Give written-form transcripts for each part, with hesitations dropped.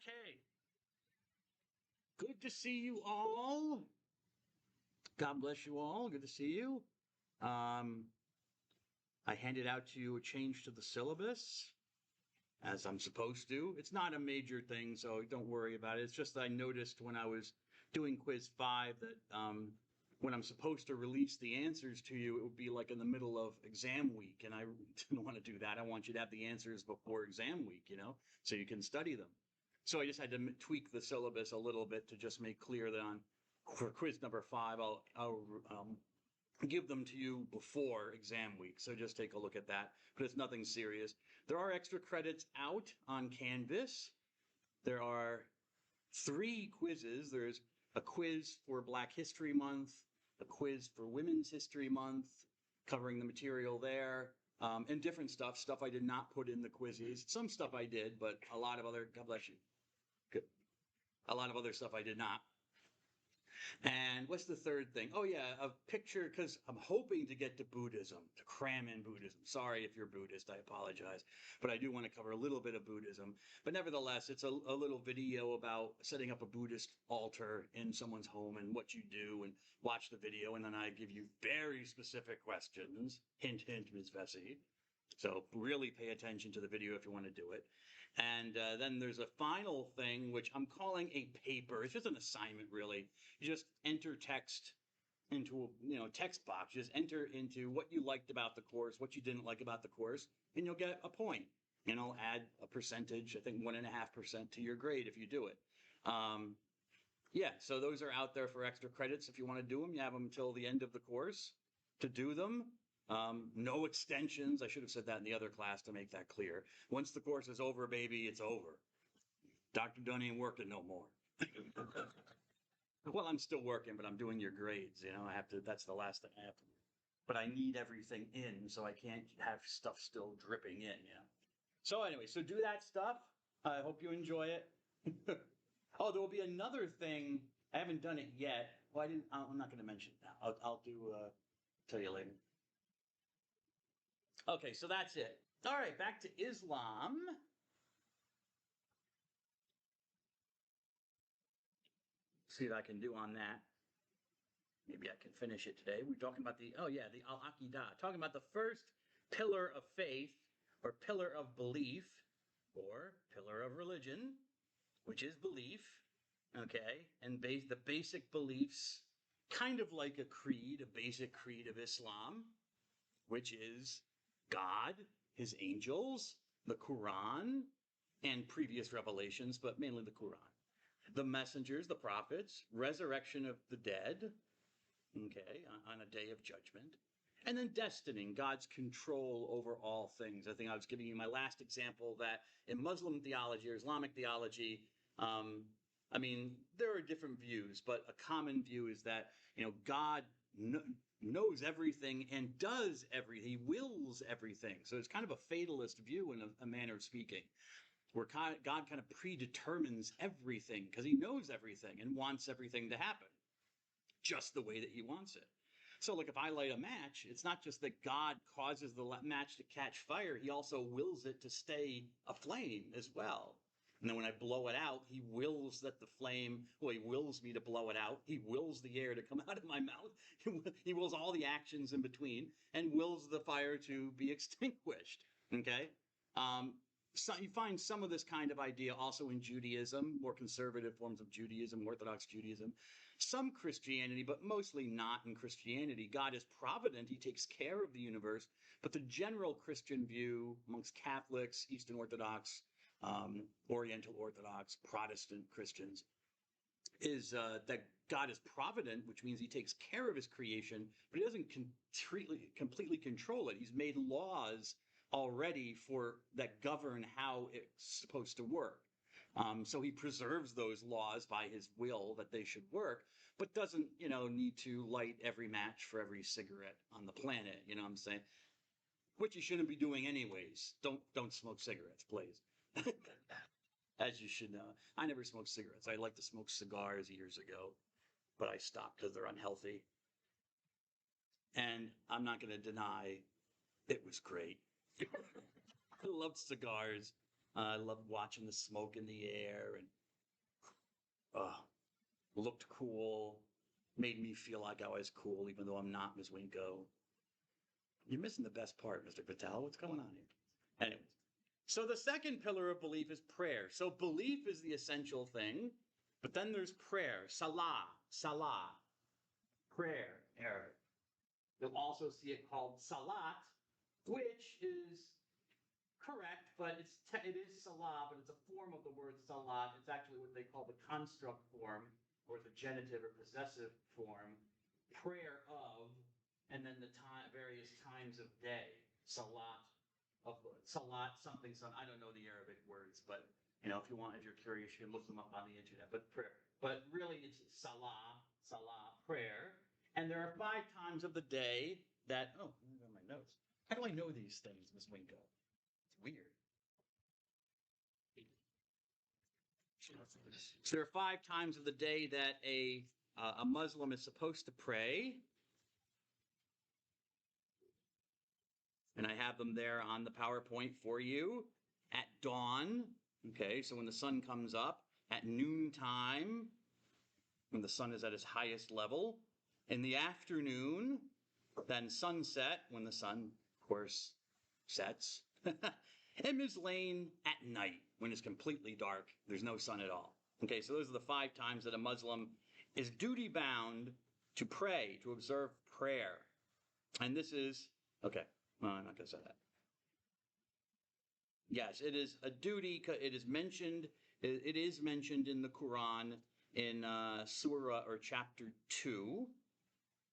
Okay. Good to see you all. God bless you all. Good to see you. Um, I handed out to you a change to the syllabus, as I'm supposed to. It's not a major thing, so don't worry about it. It's just that I noticed when I was doing quiz 5 that when I'm supposed to release the answers to you, it would be like in the middle of exam week, and I didn't want to do that. I want you to have the answers before exam week, so you can study them. So I just had to tweak the syllabus a little bit to just make clear that for quiz number 5, I'll give them to you before exam week. So just take a look at that, but it's nothing serious. There are extra credits out on Canvas. There are 3 quizzes. There's a quiz for Black History Month, a quiz for Women's History Month, covering the material there, and different stuff I did not put in the quizzes. Some stuff I did, but a lot of other, God bless you. Good. A lot of other stuff I did not. And what's the third thing? Oh, yeah, a picture, because I'm hoping to get to Buddhism, to cram in Buddhism. Sorry if you're Buddhist, I apologize. But I do want to cover a little bit of Buddhism. But nevertheless, it's a little video about setting up a Buddhist altar in someone's home and what you do, and watch the video. And then I give you very specific questions. Hint, hint, Ms. Vesey. So really pay attention to the video if you want to do it. And then there's a final thing, which I'm calling a paper. It's just an assignment, really. You just enter text into a text box. Just enter into what you liked about the course, what you didn't like about the course, and you'll get a point. And I'll add a percentage, I think 1.5% to your grade if you do it. Yeah, so those are out there for extra credits. If you want to do them, you have them until the end of the course to do them. No extensions. I should have said that in the other class to make that clear. Once the course is over, baby, it's over. Dr. Dunn ain't working no more. Well, I'm still working, but I'm doing your grades. I have to, that's the last thing I have to do. But I need everything in, so I can't have stuff still dripping in, So anyway, so do that stuff. I hope you enjoy it. Oh, there will be another thing. I haven't done it yet. Well, I'm not going to mention it now. I'll tell you later. Okay, so that's it. All right, back to Islam. See what I can do on that. Maybe I can finish it today. We're talking about the Al-Aqidah, talking about the first pillar of faith, or pillar of belief, or pillar of religion, which is belief, okay? And the basic beliefs, kind of like a creed, a basic creed of Islam, which is God, his angels, the Quran, and previous revelations, but mainly the Quran. The messengers, the prophets, resurrection of the dead, okay, on a day of judgment. And then destiny, God's control over all things. I think I was giving you my last example that in Muslim theology or Islamic theology, there are different views, but a common view is that, God knows everything and does everything. He wills everything. So it's kind of a fatalist view in a manner of speaking, where God kind of predetermines everything because he knows everything and wants everything to happen just the way that he wants it. So like if I light a match, it's not just that God causes the match to catch fire. He also wills it to stay aflame as well. And then when I blow it out, he wills that the flame, he wills me to blow it out. He wills the air to come out of my mouth. He wills all the actions in between and wills the fire to be extinguished. Okay? So you find some of this kind of idea also in Judaism, more conservative forms of Judaism, Orthodox Judaism, some Christianity, but mostly not in Christianity. God is provident. He takes care of the universe. But the general Christian view amongst Catholics, Eastern Orthodox, Oriental Orthodox, Protestant Christians, is that God is provident, which means he takes care of his creation, but he doesn't completely control it. He's made laws already that govern how it's supposed to work. So he preserves those laws by his will that they should work, but doesn't, need to light every match for every cigarette on the planet. You know what I'm saying? Which you shouldn't be doing anyways. Don't smoke cigarettes, please. As you should know. I never smoked cigarettes. I like to smoke cigars years ago, but I stopped because they're unhealthy. And I'm not going to deny it was great. I loved cigars. I loved watching the smoke in the air and looked cool, made me feel like I was cool, even though I'm not, Ms. Winko. You're missing the best part, Mr. Patel. What's going on here? Anyways, so the second pillar of belief is prayer. So belief is the essential thing, but then there's prayer, salah, prayer, Arabic. You'll also see it called salat, which is correct, but it is salah, but it's a form of the word salat. It's actually what they call the construct form, or the genitive or possessive form, prayer of, and then the various times of day, salat, something. I don't know the Arabic words, but if you're curious, you can look them up on the internet. But prayer, but really it's salah, prayer. And there are 5 times of the day that, oh, I got my notes. How do I know these things, Miss Winko? It's weird. So there are 5 times of the day that a Muslim is supposed to pray. And I have them there on the PowerPoint for you. At dawn, okay, so when the sun comes up, at noontime, when the sun is at its highest level, in the afternoon, then sunset, when the sun, of course, sets, and Ms. Lane at night, when it's completely dark, there's no sun at all. Okay, so those are the 5 times that a Muslim is duty-bound to pray, to observe prayer. And this is, okay, well, I'm not going to say that. Yes, it is a duty. It is mentioned in the Quran in Surah or chapter 2,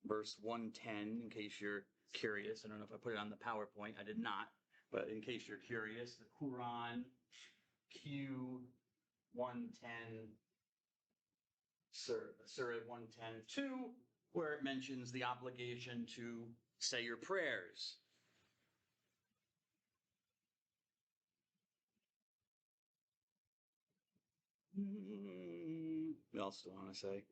verse 110, in case you're curious. I don't know if I put it on the PowerPoint. I did not. But in case you're curious, the Quran, Q 110, Surah 110.2, where it mentions the obligation to say your prayers. What else do I want to say?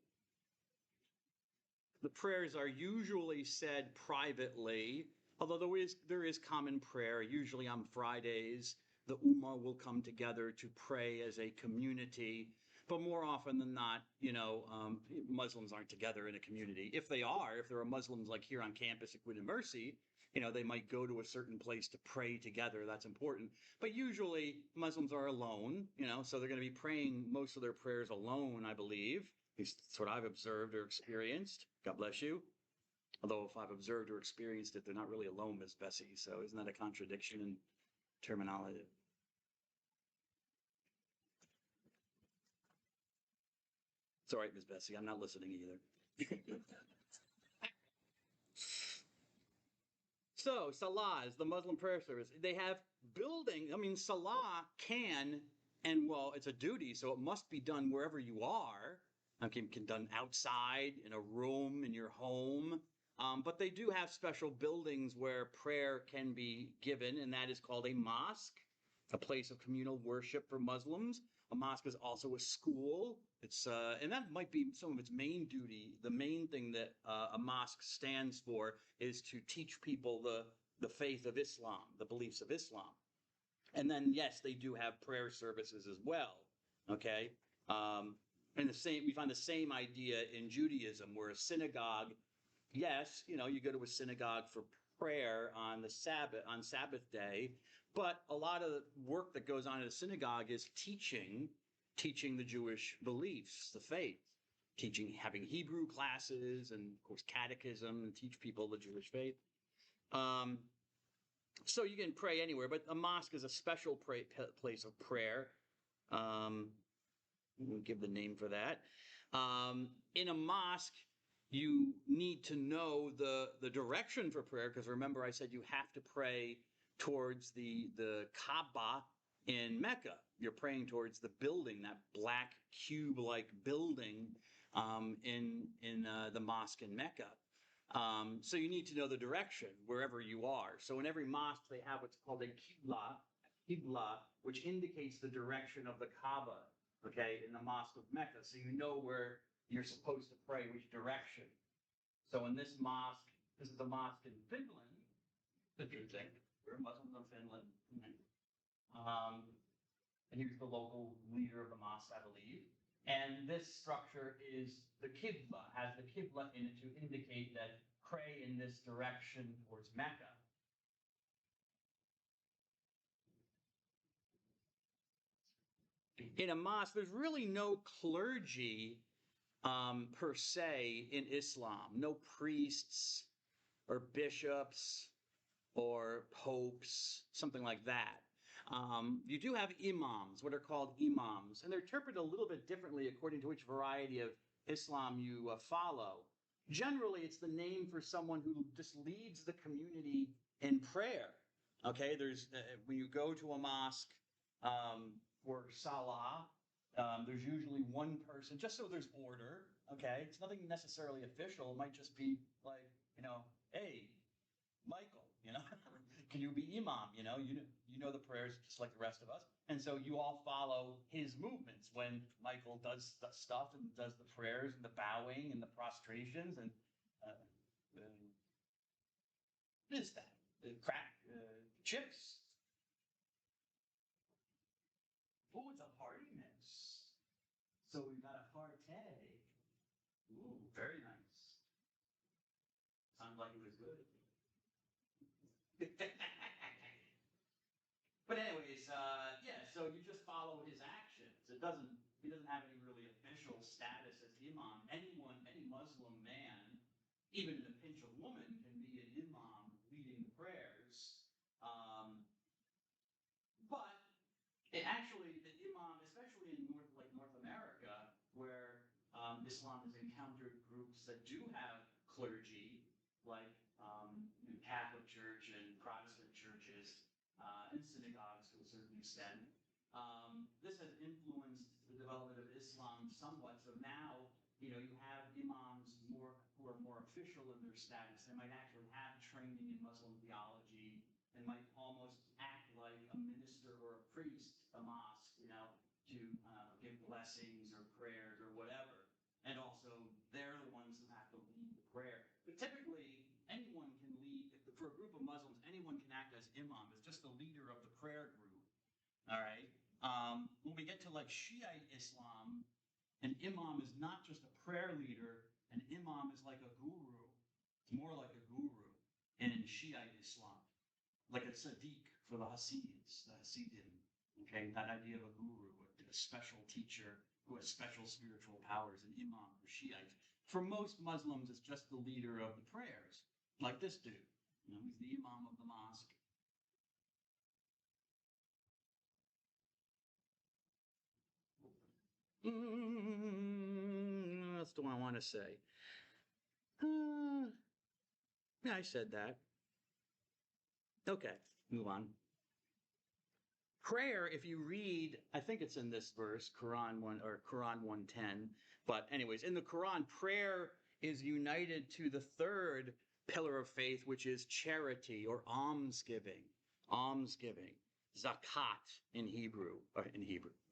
The prayers are usually said privately, although there is common prayer. Usually on Fridays, the Ummah will come together to pray as a community. But more often than not, Muslims aren't together in a community. If there are Muslims like here on campus at Quid and Mercy, they might go to a certain place to pray together. That's important. But usually Muslims are alone, so they're going to be praying most of their prayers alone, I believe. At least that's what I've observed or experienced. God bless you. Although if I've observed or experienced it, they're not really alone, Miss Bessie. So isn't that a contradiction in terminology? It's all right, Miss Bessie. I'm not listening either. So, Salah is the Muslim prayer service. They have Salah can, and well, it's a duty, so it must be done wherever you are. Okay, it can be done outside, in a room, in your home. But they do have special buildings where prayer can be given, and that is called a mosque, a place of communal worship for Muslims. A mosque is also a school. And that might be some of its main duty. The main thing that a mosque stands for is to teach people the faith of Islam, the beliefs of Islam. And then, yes, they do have prayer services as well. Okay, and we find the same idea in Judaism, where a synagogue, yes, you go to a synagogue for prayer on Sabbath day, but a lot of the work that goes on in a synagogue is teaching the Jewish beliefs, the faith, having Hebrew classes, and of course catechism, and teach people the Jewish faith. So you can pray anywhere, but a mosque is a special place of prayer. We'll give the name for that. In a mosque, you need to know the direction for prayer, because remember I said you have to pray towards the Kaaba in Mecca. You're praying towards the building, that black cube-like building in the mosque in Mecca. So you need to know the direction wherever you are. So in every mosque they have what's called a qibla, which indicates the direction of the Kaaba, okay, in the mosque of Mecca. So you know where you're supposed to pray, which direction. So in this mosque, this is the mosque in Finland. Interesting. We're Muslims in Finland. and he was the local leader of the mosque, I believe. And this structure is the Qibla, has the Qibla in it to indicate that pray in this direction towards Mecca. In a mosque, there's really no clergy per se in Islam, no priests or bishops or popes, something like that. You do have imams, what are called imams, and they're interpreted a little bit differently according to which variety of Islam you follow. Generally, it's the name for someone who just leads the community in prayer. Okay, there's when you go to a mosque for salah, there's usually one person, just so there's order. Okay, it's nothing necessarily official. It might just be like, hey, Michael, can you be imam? You know the prayers just like the rest of us, and so you all follow his movements when Michael does the stuff and does the prayers and the bowing and the prostrations and what is that? Crack chips. Oh, it's a party mix. So we've got a partay. Ooh, very nice. Sounds like it was good. But anyways, yeah, so you just follow his actions. He doesn't have any really official status as imam. Anyone, any Muslim man, even in a pinch of woman, can be an imam leading the prayers. But actually, the imam, especially in North America, where Islam has encountered groups that do have clergy, like Catholic Church and Protestant churches, and synagogues to a certain extent. This has influenced the development of Islam somewhat. So now, you have imams who are more official in their status. They might actually have training in Muslim theology and might almost act like a minister or a priest, a mosque, to give blessings or prayers or whatever. And also, they're the ones who have to lead the prayer. But typically, anyone can lead. For a group of Muslims, anyone can act as imam, as just the leader of the prayer group. All right. When we get to like Shiite Islam, an imam is not just a prayer leader. An imam is like a guru. It's more like a guru in Shiite Islam, like a Sadiq for the Hasids, the Hasidim. Okay, that idea of a guru, a special teacher who has special spiritual powers, an imam for Shiites. For most Muslims, it's just the leader of the prayers, like this dude. He's the imam of the mosque. What else do I want to say? Yeah, I said that. Okay, move on. Prayer, if you read, I think it's in this verse, Quran 110. But anyways, in the Quran, prayer is united to the third pillar of faith, which is charity or almsgiving. Almsgiving. Zakat in Hebrew, or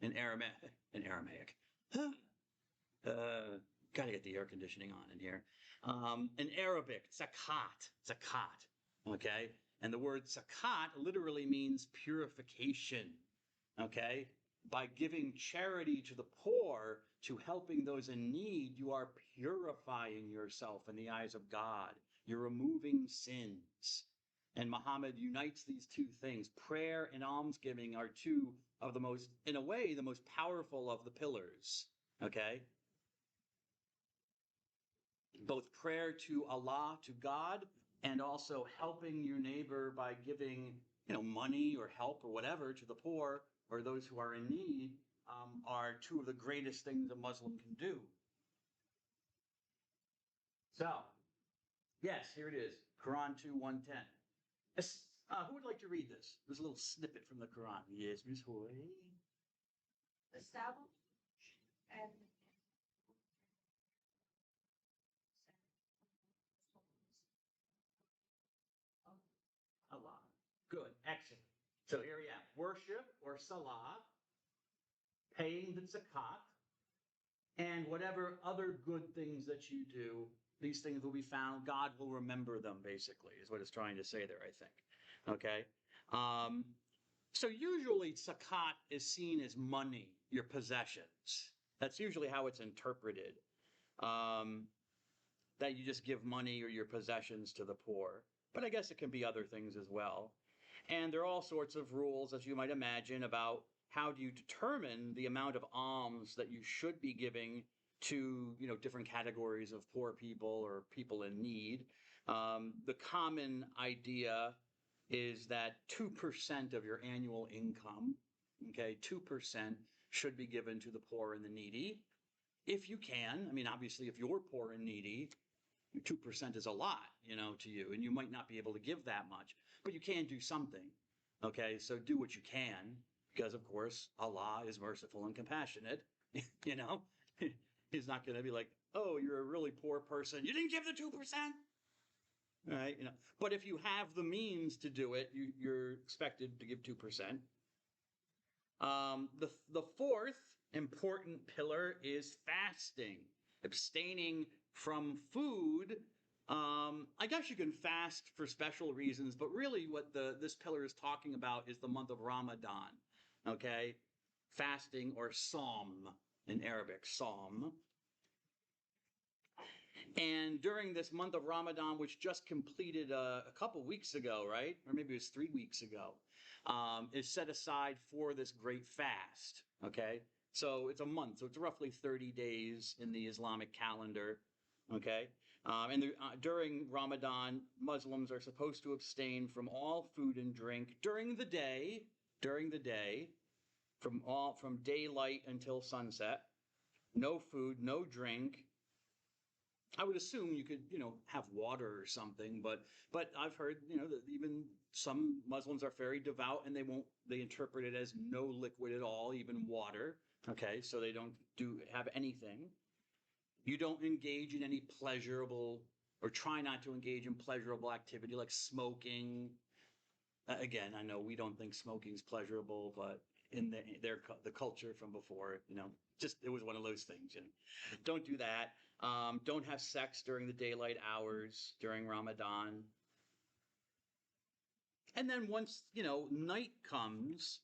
in Aramaic. Gotta get the air conditioning on in here. In Arabic, zakat. Okay? And the word zakat literally means purification. Okay? By giving charity to the poor, to helping those in need, you are purifying yourself in the eyes of God. You're removing sins. And Muhammad unites these two things. Prayer and almsgiving are two of the most, in a way, the most powerful of the pillars. Okay? Both prayer to Allah, to God, and also helping your neighbor by giving, money or help or whatever to the poor or those who are in need are two of the greatest things a Muslim can do. So, yes, here it is, Quran 2:110. Who would like to read this? There's a little snippet from the Quran. Yes, Miss Hoy. Establish and Allah. Good, excellent. So here we have worship or salah, paying the zakat, and whatever other good things that you do, these things will be found. God will remember them, basically, is what it's trying to say there, I think. Okay? So usually zakat is seen as money, your possessions. That's usually how it's interpreted. Um, that you just give money or your possessions to the poor. But I guess it can be other things as well. And there are all sorts of rules, as you might imagine, about how do you determine the amount of alms that you should be giving to, different categories of poor people or people in need. The common idea is that 2% of your annual income, okay, 2% should be given to the poor and the needy. If you can, I mean, obviously, if you're poor and needy, 2% is a lot, to you, and you might not be able to give that much, but you can do something. Okay, so do what you can, because of course, Allah is merciful and compassionate. you know, He's not going to be like, oh, you're a really poor person. You didn't give the 2%. Right? But if you have the means to do it, you're expected to give 2%. The fourth important pillar is fasting, abstaining from food. I guess you can fast for special reasons, but really what this pillar is talking about is the month of Ramadan. Okay, fasting or Psalm in Arabic, Psalm. And during this month of Ramadan, which just completed a couple weeks ago, right? Or maybe it was 3 weeks ago, is set aside for this great fast. Okay. So it's a month. So it's roughly 30 days in the Islamic calendar. Okay. During Ramadan, Muslims are supposed to abstain from all food and drink during the day, from daylight until sunset. No food, no drink. I would assume you could, have water or something, but I've heard, that even some Muslims are very devout and they interpret it as no liquid at all, even water. Okay, so they don't have anything. You don't engage in any pleasurable or try not to engage in pleasurable activity like smoking. Again, I know we don't think smoking is pleasurable, but in the culture from before, just it was one of those things. Don't do that. Don't have sex during the daylight hours during Ramadan. And then once night comes,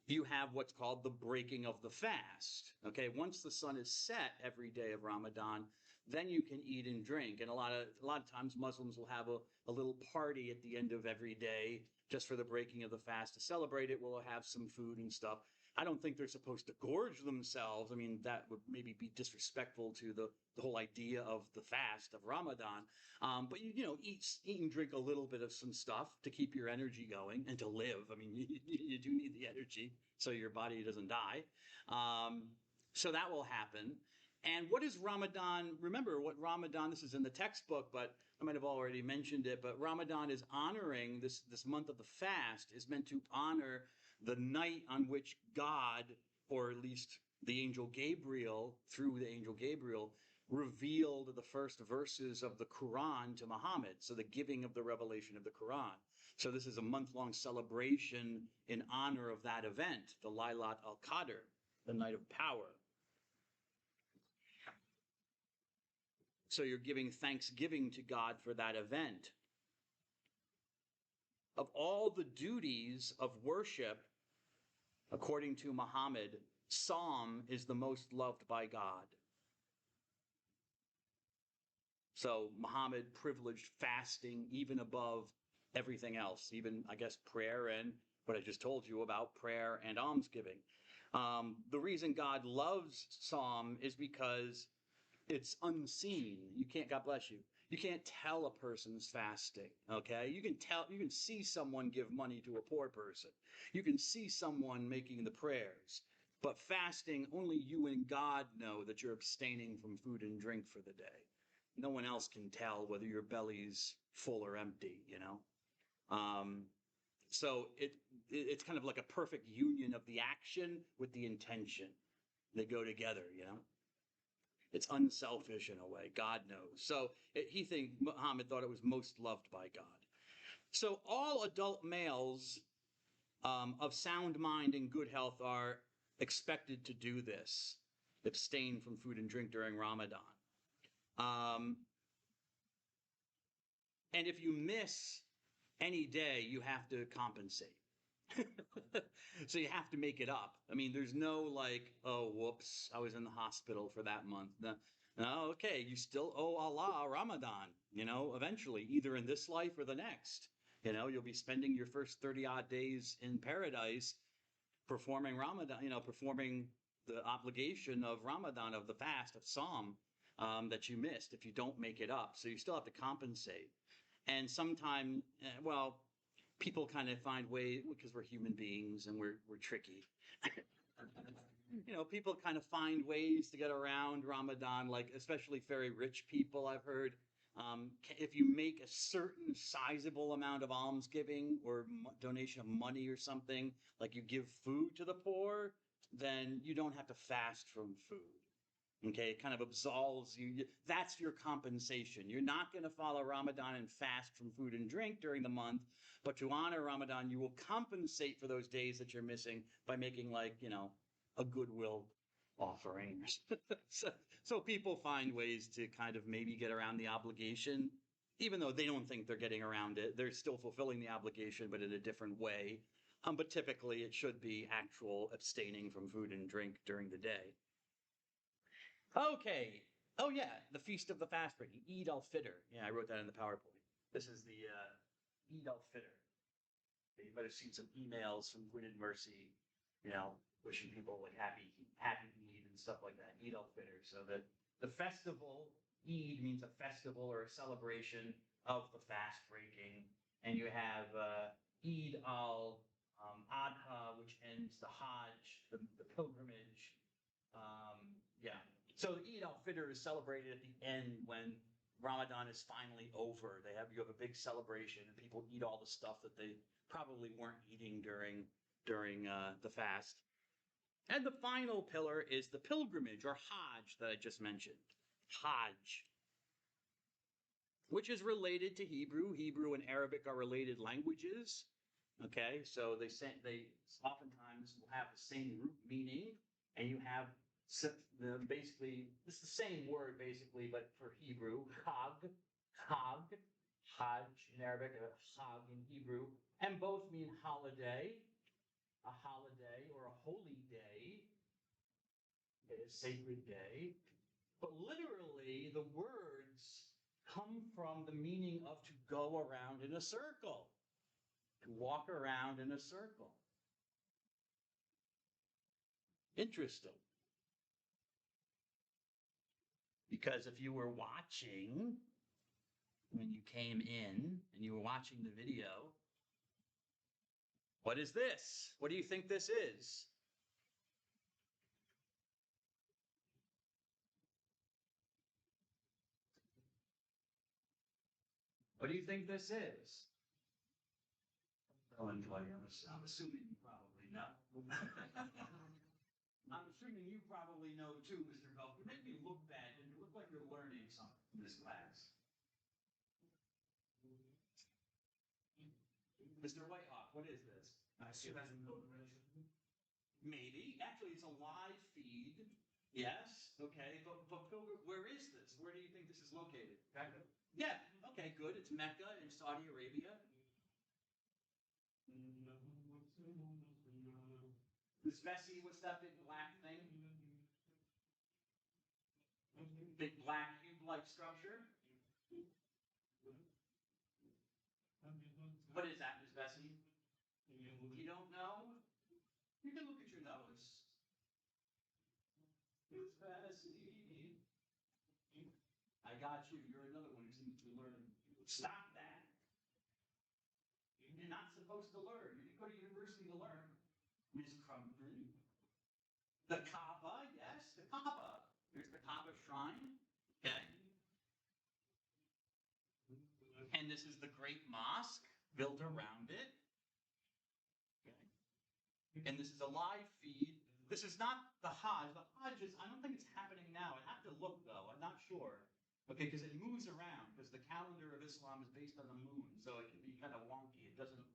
you have what's called the breaking of the fast. Okay, once the sun is set every day of Ramadan, then you can eat and drink. And a lot of times Muslims will have a little party at the end of every day just for the breaking of the fast. To celebrate it, we'll have some food and stuff. I don't think they're supposed to gorge themselves. I mean, that would maybe be disrespectful to the whole idea of the fast of Ramadan. But eat and drink a little bit of some stuff to keep your energy going and to live. I mean, you do need the energy so your body doesn't die. So that will happen. And what is Ramadan? Remember what Ramadan, this is in the textbook, but I might have already mentioned it, but Ramadan is honoring this month of the fast is meant to honor the night on which God, or at least the angel Gabriel, through the angel Gabriel, revealed the first verses of the Quran to Muhammad. So the giving of the revelation of the Quran. So this is a month-long celebration in honor of that event, the Laylat al-Qadr, the night of power. So you're giving thanksgiving to God for that event. Of all the duties of worship, according to Muhammad, Psalm is the most loved by God. So Muhammad privileged fasting even above everything else, even, I guess, prayer and what I just told you about prayer and almsgiving. The reason God loves Psalm is because it's unseen. You can't, God bless you. You can't tell a person's fasting, okay? You can see someone give money to a poor person. You can see someone making the prayers. But fasting, only you and God know that you're abstaining from food and drink for the day. No one else can tell whether your belly's full or empty, So it's kind of like a perfect union of the action with the intention. They go together, It's unselfish in a way. God knows. So Muhammad thought it was most loved by God. So all adult males of sound mind and good health are expected to do this, abstain from food and drink during Ramadan. And if you miss any day, you have to compensate. So you have to make it up. I mean, there's no like, oh, whoops, I was in the hospital for that month. No, no, okay, you still owe Allah Ramadan, eventually, either in this life or the next. You'll be spending your first 30 odd days in paradise performing Ramadan, performing the obligation of Ramadan, of the fast, of Psalm, that you missed if you don't make it up. So you still have to compensate. And sometimes, well, people kind of find ways, because we're human beings and we're tricky. People kind of find ways to get around Ramadan, like especially very rich people, I've heard. If you make a certain sizable amount of almsgiving or donation of money or something, like you give food to the poor, then you don't have to fast from food. Okay, it kind of absolves you. That's your compensation. You're not going to follow Ramadan and fast from food and drink during the month, but to honor Ramadan, you will compensate for those days that you're missing by making, like, a goodwill offering. So people find ways to kind of maybe get around the obligation, even though they don't think they're getting around it. They're still fulfilling the obligation, but in a different way. But typically, it should be actual abstaining from food and drink during the day. Okay. Oh, yeah. The Feast of the Fast breaking. Eid al-Fitr. Yeah, I wrote that in the PowerPoint. This is the Eid al-Fitr. You might have seen some emails from Gwinnett Mercy, wishing people like happy Eid and stuff like that. Eid al-Fitr. So the festival, Eid means a festival or a celebration of the fast breaking. And you have Eid al-Adha, which ends the Hajj, the pilgrimage. Yeah. So the Eid al-Fitr is celebrated at the end when Ramadan is finally over. You have a big celebration and people eat all the stuff that they probably weren't eating during the fast. And the final pillar is the pilgrimage or Hajj that I just mentioned. Hajj, which is related to Hebrew. Hebrew and Arabic are related languages. Okay, so they oftentimes will have the same root meaning, and you have basically, it's the same word basically, but for Hebrew, Hajj in Arabic, Hajj in Hebrew, and both mean holiday, a holiday or a holy day, a sacred day. But literally, the words come from the meaning of to go around in a circle, to walk around in a circle. Interesting. Because if you were watching, when you came in and you were watching the video, what is this? What do you think this is? What do you think this is? I'm assuming you probably know. I'm assuming you probably know too, Mr. Belk. You make me look bad, and you look like you're learning something in this class. Mr. Whitehawk, what is this? I see that's maybe. Actually, it's a live feed. Yes. Okay. But Pilgrim, where is this? Where do you think this is located? Mecca. Yeah. Okay. Good. It's Mecca in Saudi Arabia. This Vessi, what's that big black thing? Big black cube-like structure. What is that, Miss Bessie? You don't know? You can look at your nose. Miss Bessie. I got you. You're another one who seems to be learning. Stop that. You're not supposed to learn. You didn't go to university to learn. Miss Crumpton. The Kaaba, yes, the Kaaba. Here's the Kaaba shrine. Okay. And this is the great mosque built around it. Okay. And this is a live feed. This is not the Hajj. The Hajj is, I don't think it's happening now. I have to look though. I'm not sure. Okay, because it moves around, because the calendar of Islam is based on the moon, so it can be kind of wonky. It doesn't,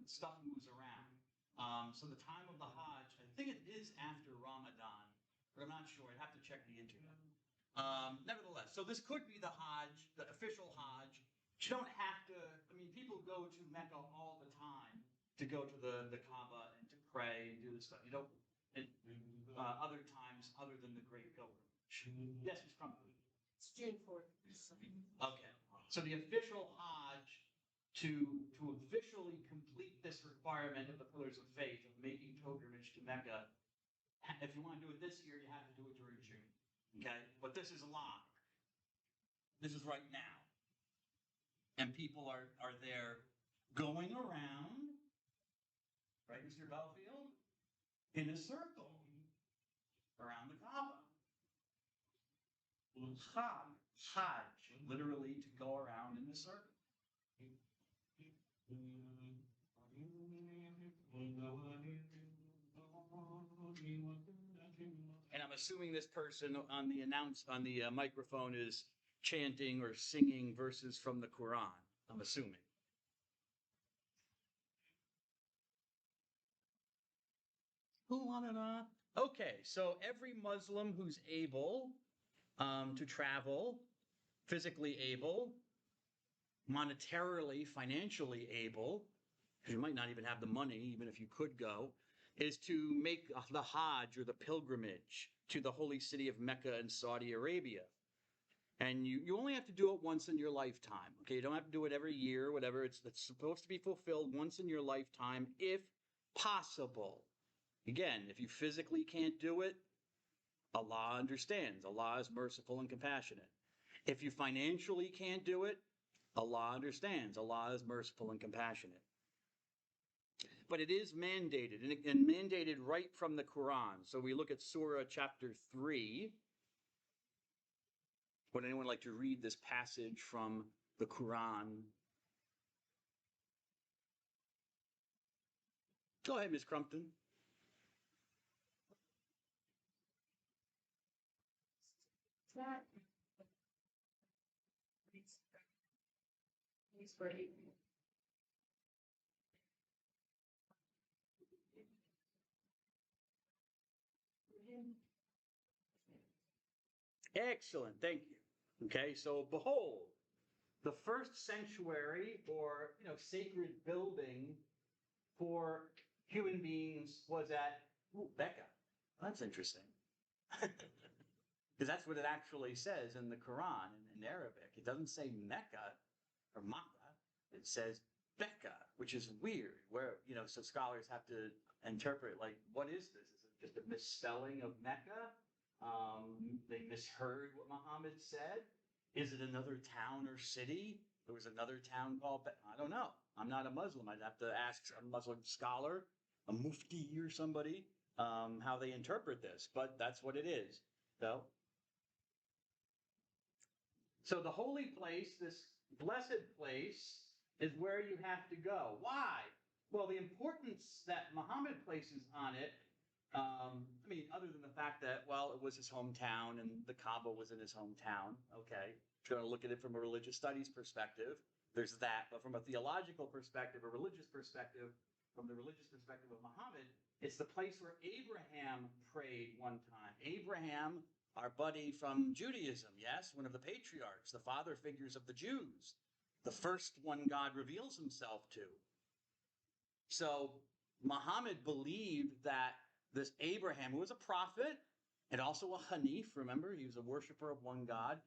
stuff moves around. So the time of the Hajj, I think it is after Ramadan, but I'm not sure. I'd have to check the internet. Nevertheless, so this could be the Hajj, the official Hajj. You don't have to, I mean, people go to Mecca all the time to go to the Kaaba and to pray and do this stuff. You don't, other times other than the Great Pilgrimage. Yes, Ms. Crumpton. It's June 4th. Okay. So the official Hajj to officially complete this requirement of the pillars of faith of making pilgrimage to Mecca, if you want to do it this year, you have to do it during June. Okay? But this is live. This is right now. And people are there going around, right, Mr. Belfield, in a circle around the Kaaba. Hajj, literally to go around in a circle. And I'm assuming this person on the microphone is chanting or singing verses from the Quran. I'm assuming. Okay, so every Muslim who's able to travel, physically able, monetarily, financially able, because you might not even have the money, even if you could go, is to make the Hajj or the pilgrimage to the holy city of Mecca in Saudi Arabia. And you only have to do it once in your lifetime. Okay, you don't have to do it every year, whatever. It's supposed to be fulfilled once in your lifetime, if possible. Again, if you physically can't do it, Allah understands. Allah is merciful and compassionate. If you financially can't do it, Allah understands. Allah is merciful and compassionate. But it is mandated, and mandated right from the Quran. So we look at Surah chapter 3. Would anyone like to read this passage from the Quran? Go ahead, Ms. Crumpton. Excellent, thank you. Okay, so behold, the first sanctuary or sacred building for human beings was at Mecca. That's interesting. Because that's what it actually says in the Quran in Arabic. It doesn't say Mecca or Makkah. It says Becca, which is weird. Where so scholars have to interpret, like, what is this? Is it just a misspelling of Mecca? They misheard what Muhammad said. Is it another town or city? There was another town called I don't know. I'm not a Muslim. I'd have to ask a Muslim scholar, a mufti or somebody, how they interpret this. But that's what it is. So the holy place, this blessed place, is where you have to go. Why? Well, the importance that Muhammad places on it, other than the fact that, well, it was his hometown and the Kaaba was in his hometown, okay? If you're going to look at it from a religious studies perspective, there's that. But from a theological perspective, a religious perspective, from the religious perspective of Muhammad, it's the place where Abraham prayed one time. Abraham, our buddy from Judaism, yes, one of the patriarchs, the father figures of the Jews, the first one God reveals himself to. So Muhammad believed that this Abraham, who was a prophet and also a Hanif, remember, he was a worshiper of one God.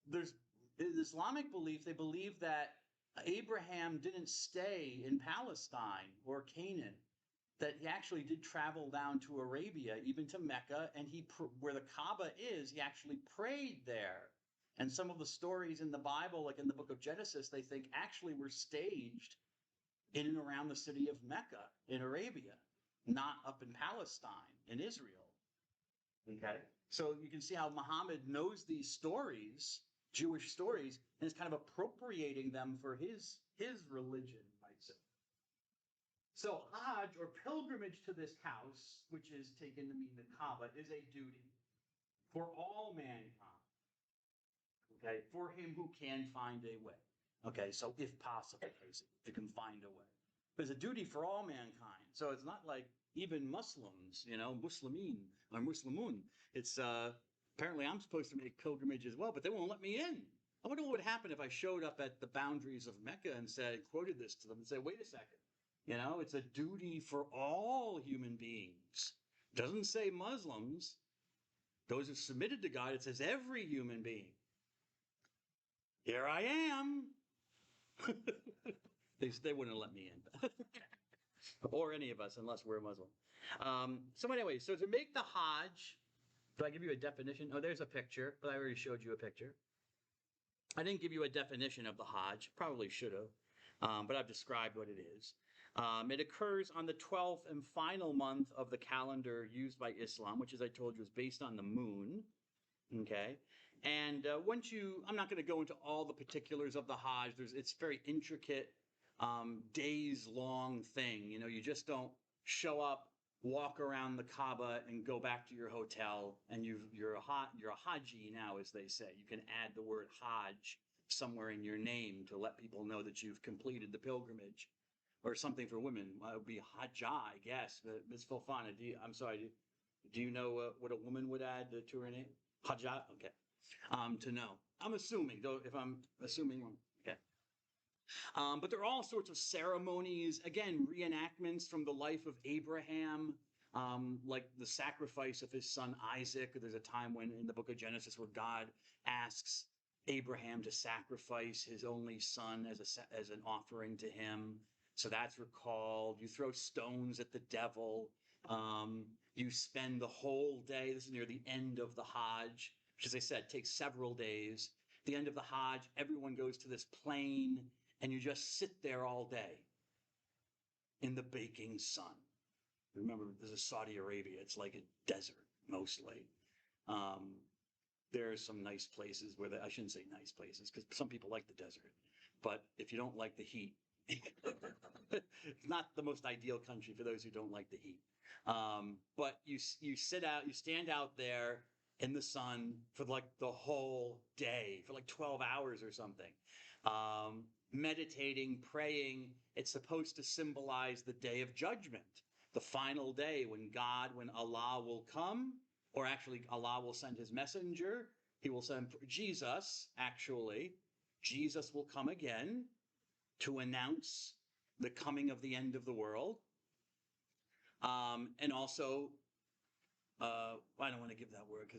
There's Islamic belief, they believe that Abraham didn't stay in Palestine or Canaan, that he actually did travel down to Arabia, even to Mecca, and where the Kaaba is, he actually prayed there. And some of the stories in the Bible, like in the book of Genesis, they think actually were staged in and around the city of Mecca in Arabia, not up in Palestine, in Israel. Okay? So you can see how Muhammad knows these stories, Jewish stories, and is kind of appropriating them for his religion, you might say. So Hajj, or pilgrimage to this house, which is taken to mean the Kaaba, is a duty for all mankind. Okay? For him who can find a way. Okay, so if possible, basically, if you can find a way. There's a duty for all mankind. So it's not like even Muslims, Muslimin or Muslimun. It's apparently I'm supposed to make pilgrimage as well, but they won't let me in. I wonder what would happen if I showed up at the boundaries of Mecca and quoted this to them and said, wait a second. It's a duty for all human beings. It doesn't say Muslims. Those who submitted to God, it says every human being. Here I am. They wouldn't let me in. Or any of us, unless we're Muslim. So anyway, so to make the Hajj, do I give you a definition? Oh, there's a picture, but I already showed you a picture. I didn't give you a definition of the Hajj. Probably should have, but I've described what it is. It occurs on the 12th and final month of the calendar used by Islam, which, as I told you, is based on the moon. Okay. And I'm not going to go into all the particulars of the Hajj. It's very intricate, days-long thing. You just don't show up, walk around the Kaaba, and go back to your hotel, and you're a Haji now, as they say. You can add the word Hajj somewhere in your name to let people know that you've completed the pilgrimage, or something for women. It would be Hajjah, I guess. Ms. Fofana, I'm sorry. Do you know what a woman would add to her name? Hajjah? Okay. To know. I'm assuming, though, if I'm assuming wrong. Okay. But there are all sorts of ceremonies, again, reenactments from the life of Abraham, like the sacrifice of his son Isaac. There's a time when in the book of Genesis where God asks Abraham to sacrifice his only son as an offering to him. So that's recalled. You throw stones at the devil. You spend the whole day. This is near the end of the Hajj, which, as I said, takes several days. At the end of the Hajj, everyone goes to this plain, and you just sit there all day in the baking sun. Remember, this is Saudi Arabia. It's like a desert, mostly. There are some nice places I shouldn't say nice places, because some people like the desert. But if you don't like the heat, it's not the most ideal country for those who don't like the heat. But you stand out there in the sun for like the whole day, for like 12 hours or something. Meditating, praying. It's supposed to symbolize the day of judgment, the final day when Allah will come, or actually Allah will send his messenger. He will send Jesus, actually. Jesus will come again to announce the coming of the end of the world. And also, I don't want to give that word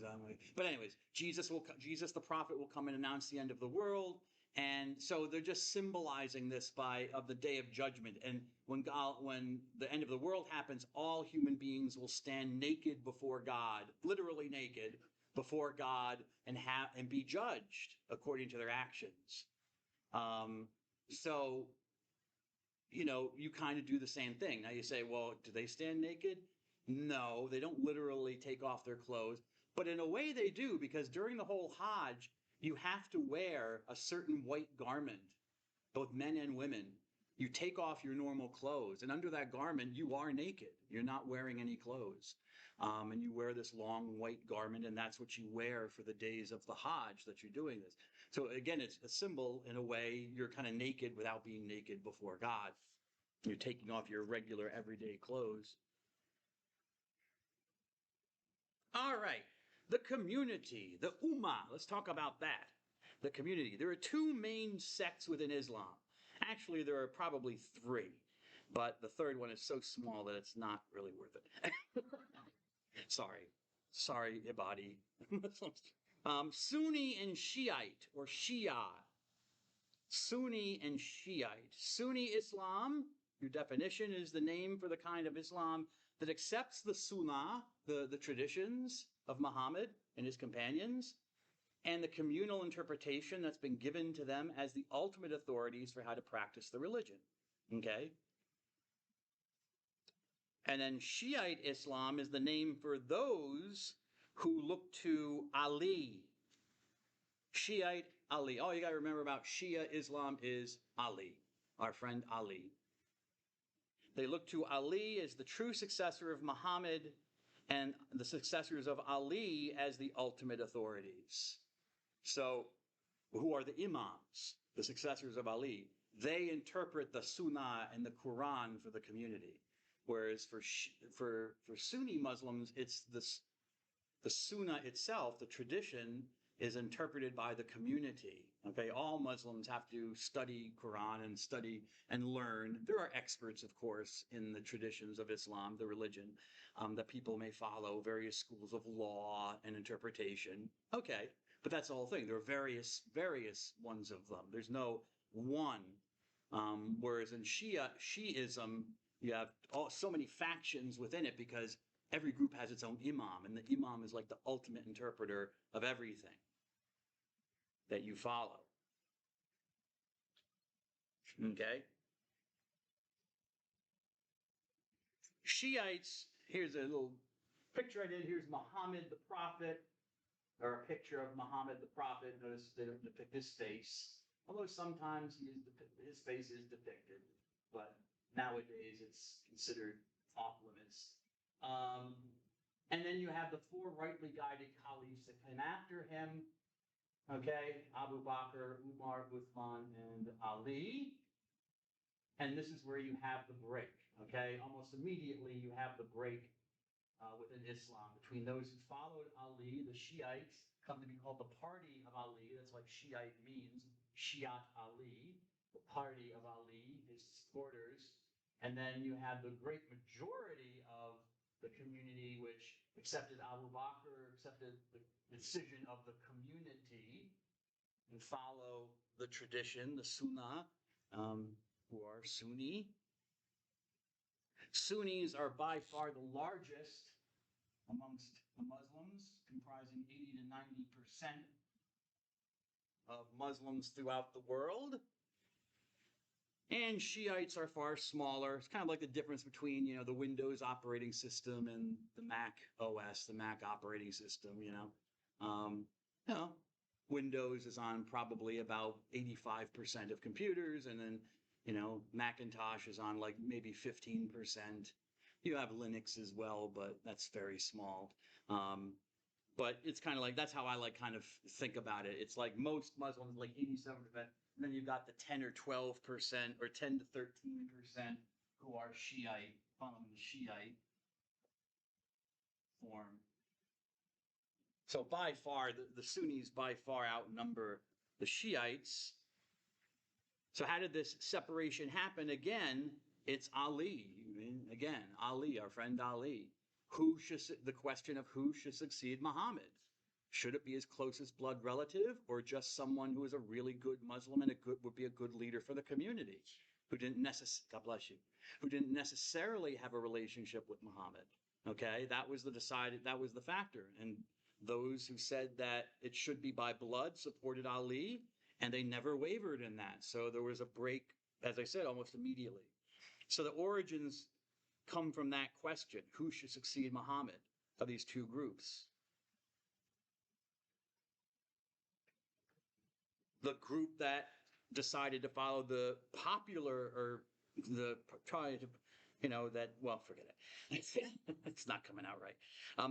but anyways, Jesus the prophet will come and announce the end of the world. And so they're just symbolizing this of the day of judgment. And when the end of the world happens, all human beings will stand naked before God, literally naked before God, and be judged according to their actions. So, you kind of do the same thing. Now you say, well, do they stand naked? No, they don't literally take off their clothes. But in a way they do, because during the whole Hajj, you have to wear a certain white garment, both men and women. You take off your normal clothes, and under that garment, you are naked. You're not wearing any clothes. And you wear this long white garment, and that's what you wear for the days of the Hajj that you're doing this. So again, it's a symbol, in a way. You're kind of naked without being naked before God. You're taking off your regular everyday clothes. All right. The community, the Ummah. Let's talk about that. The community. There are two main sects within Islam. Actually, there are probably three, but the third one is so small that it's not really worth it. Sorry, Ibadi. Sunni and Shiite, or Shia. Sunni and Shiite. Sunni Islam, your definition, is the name for the kind of Islam that accepts the Sunnah, the traditions of Muhammad and his companions, and the communal interpretation that's been given to them as the ultimate authorities for how to practice the religion. Okay? And then Shiite Islam is the name for those who look to Ali. Shiite Ali. All you got to remember about Shia Islam is Ali, our friend Ali. They look to Ali as the true successor of Muhammad, and the successors of Ali as the ultimate authorities. So, who are the imams, the successors of Ali? They interpret the Sunnah and the Quran for the community. Whereas for Sunni Muslims, it's the Sunnah itself, the tradition, is interpreted by the community. Okay, all Muslims have to study Quran and study and learn. There are experts, of course, in the traditions of Islam, the religion, that people may follow, various schools of law and interpretation. Okay, but that's the whole thing. There are various ones of them. There's no one. Whereas in Shiism, you have so many factions within it because every group has its own imam, and the imam is like the ultimate interpreter of everything that you follow. Okay? Shiites, here's a little picture I did. Here's Muhammad the Prophet, or a picture of Muhammad the Prophet. Notice they don't depict his face, although sometimes his face is depicted, but nowadays it's considered off limits. And then you have the four rightly guided caliphs that came after him. Okay, Abu Bakr, Umar, Uthman, and Ali. And this is where you have the break. Okay, almost immediately you have the break within Islam between those who followed Ali, the Shiites, come to be called the party of Ali. That's what Shiite means, Shiat Ali, the party of Ali, his supporters. And then you have the great majority of the community which accepted Abu Bakr, accepted the decision of the community, and follow the tradition, the Sunnah, who are Sunni. Sunnis are by far the largest amongst the Muslims, comprising 80 to 90% of Muslims throughout the world. And Shiites are far smaller. It's kind of like the difference between, the Windows operating system and the Mac OS, the Mac operating system, Windows is on probably about 85% of computers, and then, Macintosh is on like maybe 15%. You have Linux as well, but that's very small. But it's kind of like, that's how I kind of think about it. It's like most Muslims, like 87%. And then you've got the 10 or 12% or 10 to 13% who are Shiite, following the Shiite form. So by far, the Sunnis by far outnumber the Shiites. So how did this separation happen? Again, it's Ali. Again, Ali, our friend Ali. The question of who should succeed Muhammad? Should it be his closest blood relative, or just someone who is a really good Muslim and would be a good leader for the community, who didn't God bless you, who didn't necessarily have a relationship with Muhammad? Okay, that was the factor. And those who said that it should be by blood supported Ali, and they never wavered in that. So there was a break, as I said, almost immediately. So the origins come from that question: who should succeed Muhammad, of these two groups? The group that decided to follow the popular, or forget it. It's not coming out right.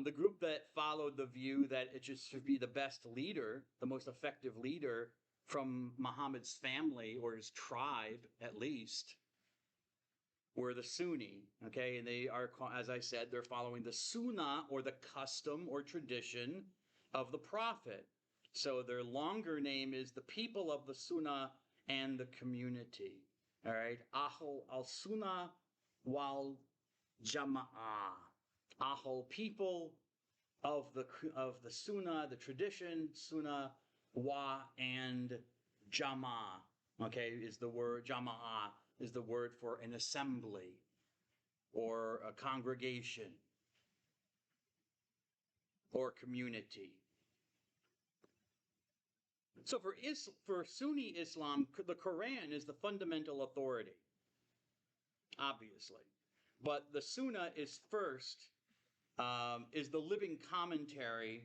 The group that followed the view that it just should be the best leader, the most effective leader from Muhammad's family, or his tribe at least, were the Sunni. Okay, and they are, as I said, they're following the Sunnah, or the custom or tradition of the Prophet. So their longer name is the people of the Sunnah and the community. All right, Ahl al-Sunnah wal Jama'ah. Ahl, people of the Sunnah, the tradition, Sunnah, wa, and Jama'ah. Okay, is the word Jama'ah is the word for an assembly or a congregation or community. So for Sunni Islam, the Quran is the fundamental authority, obviously. But the Sunnah is first, is the living commentary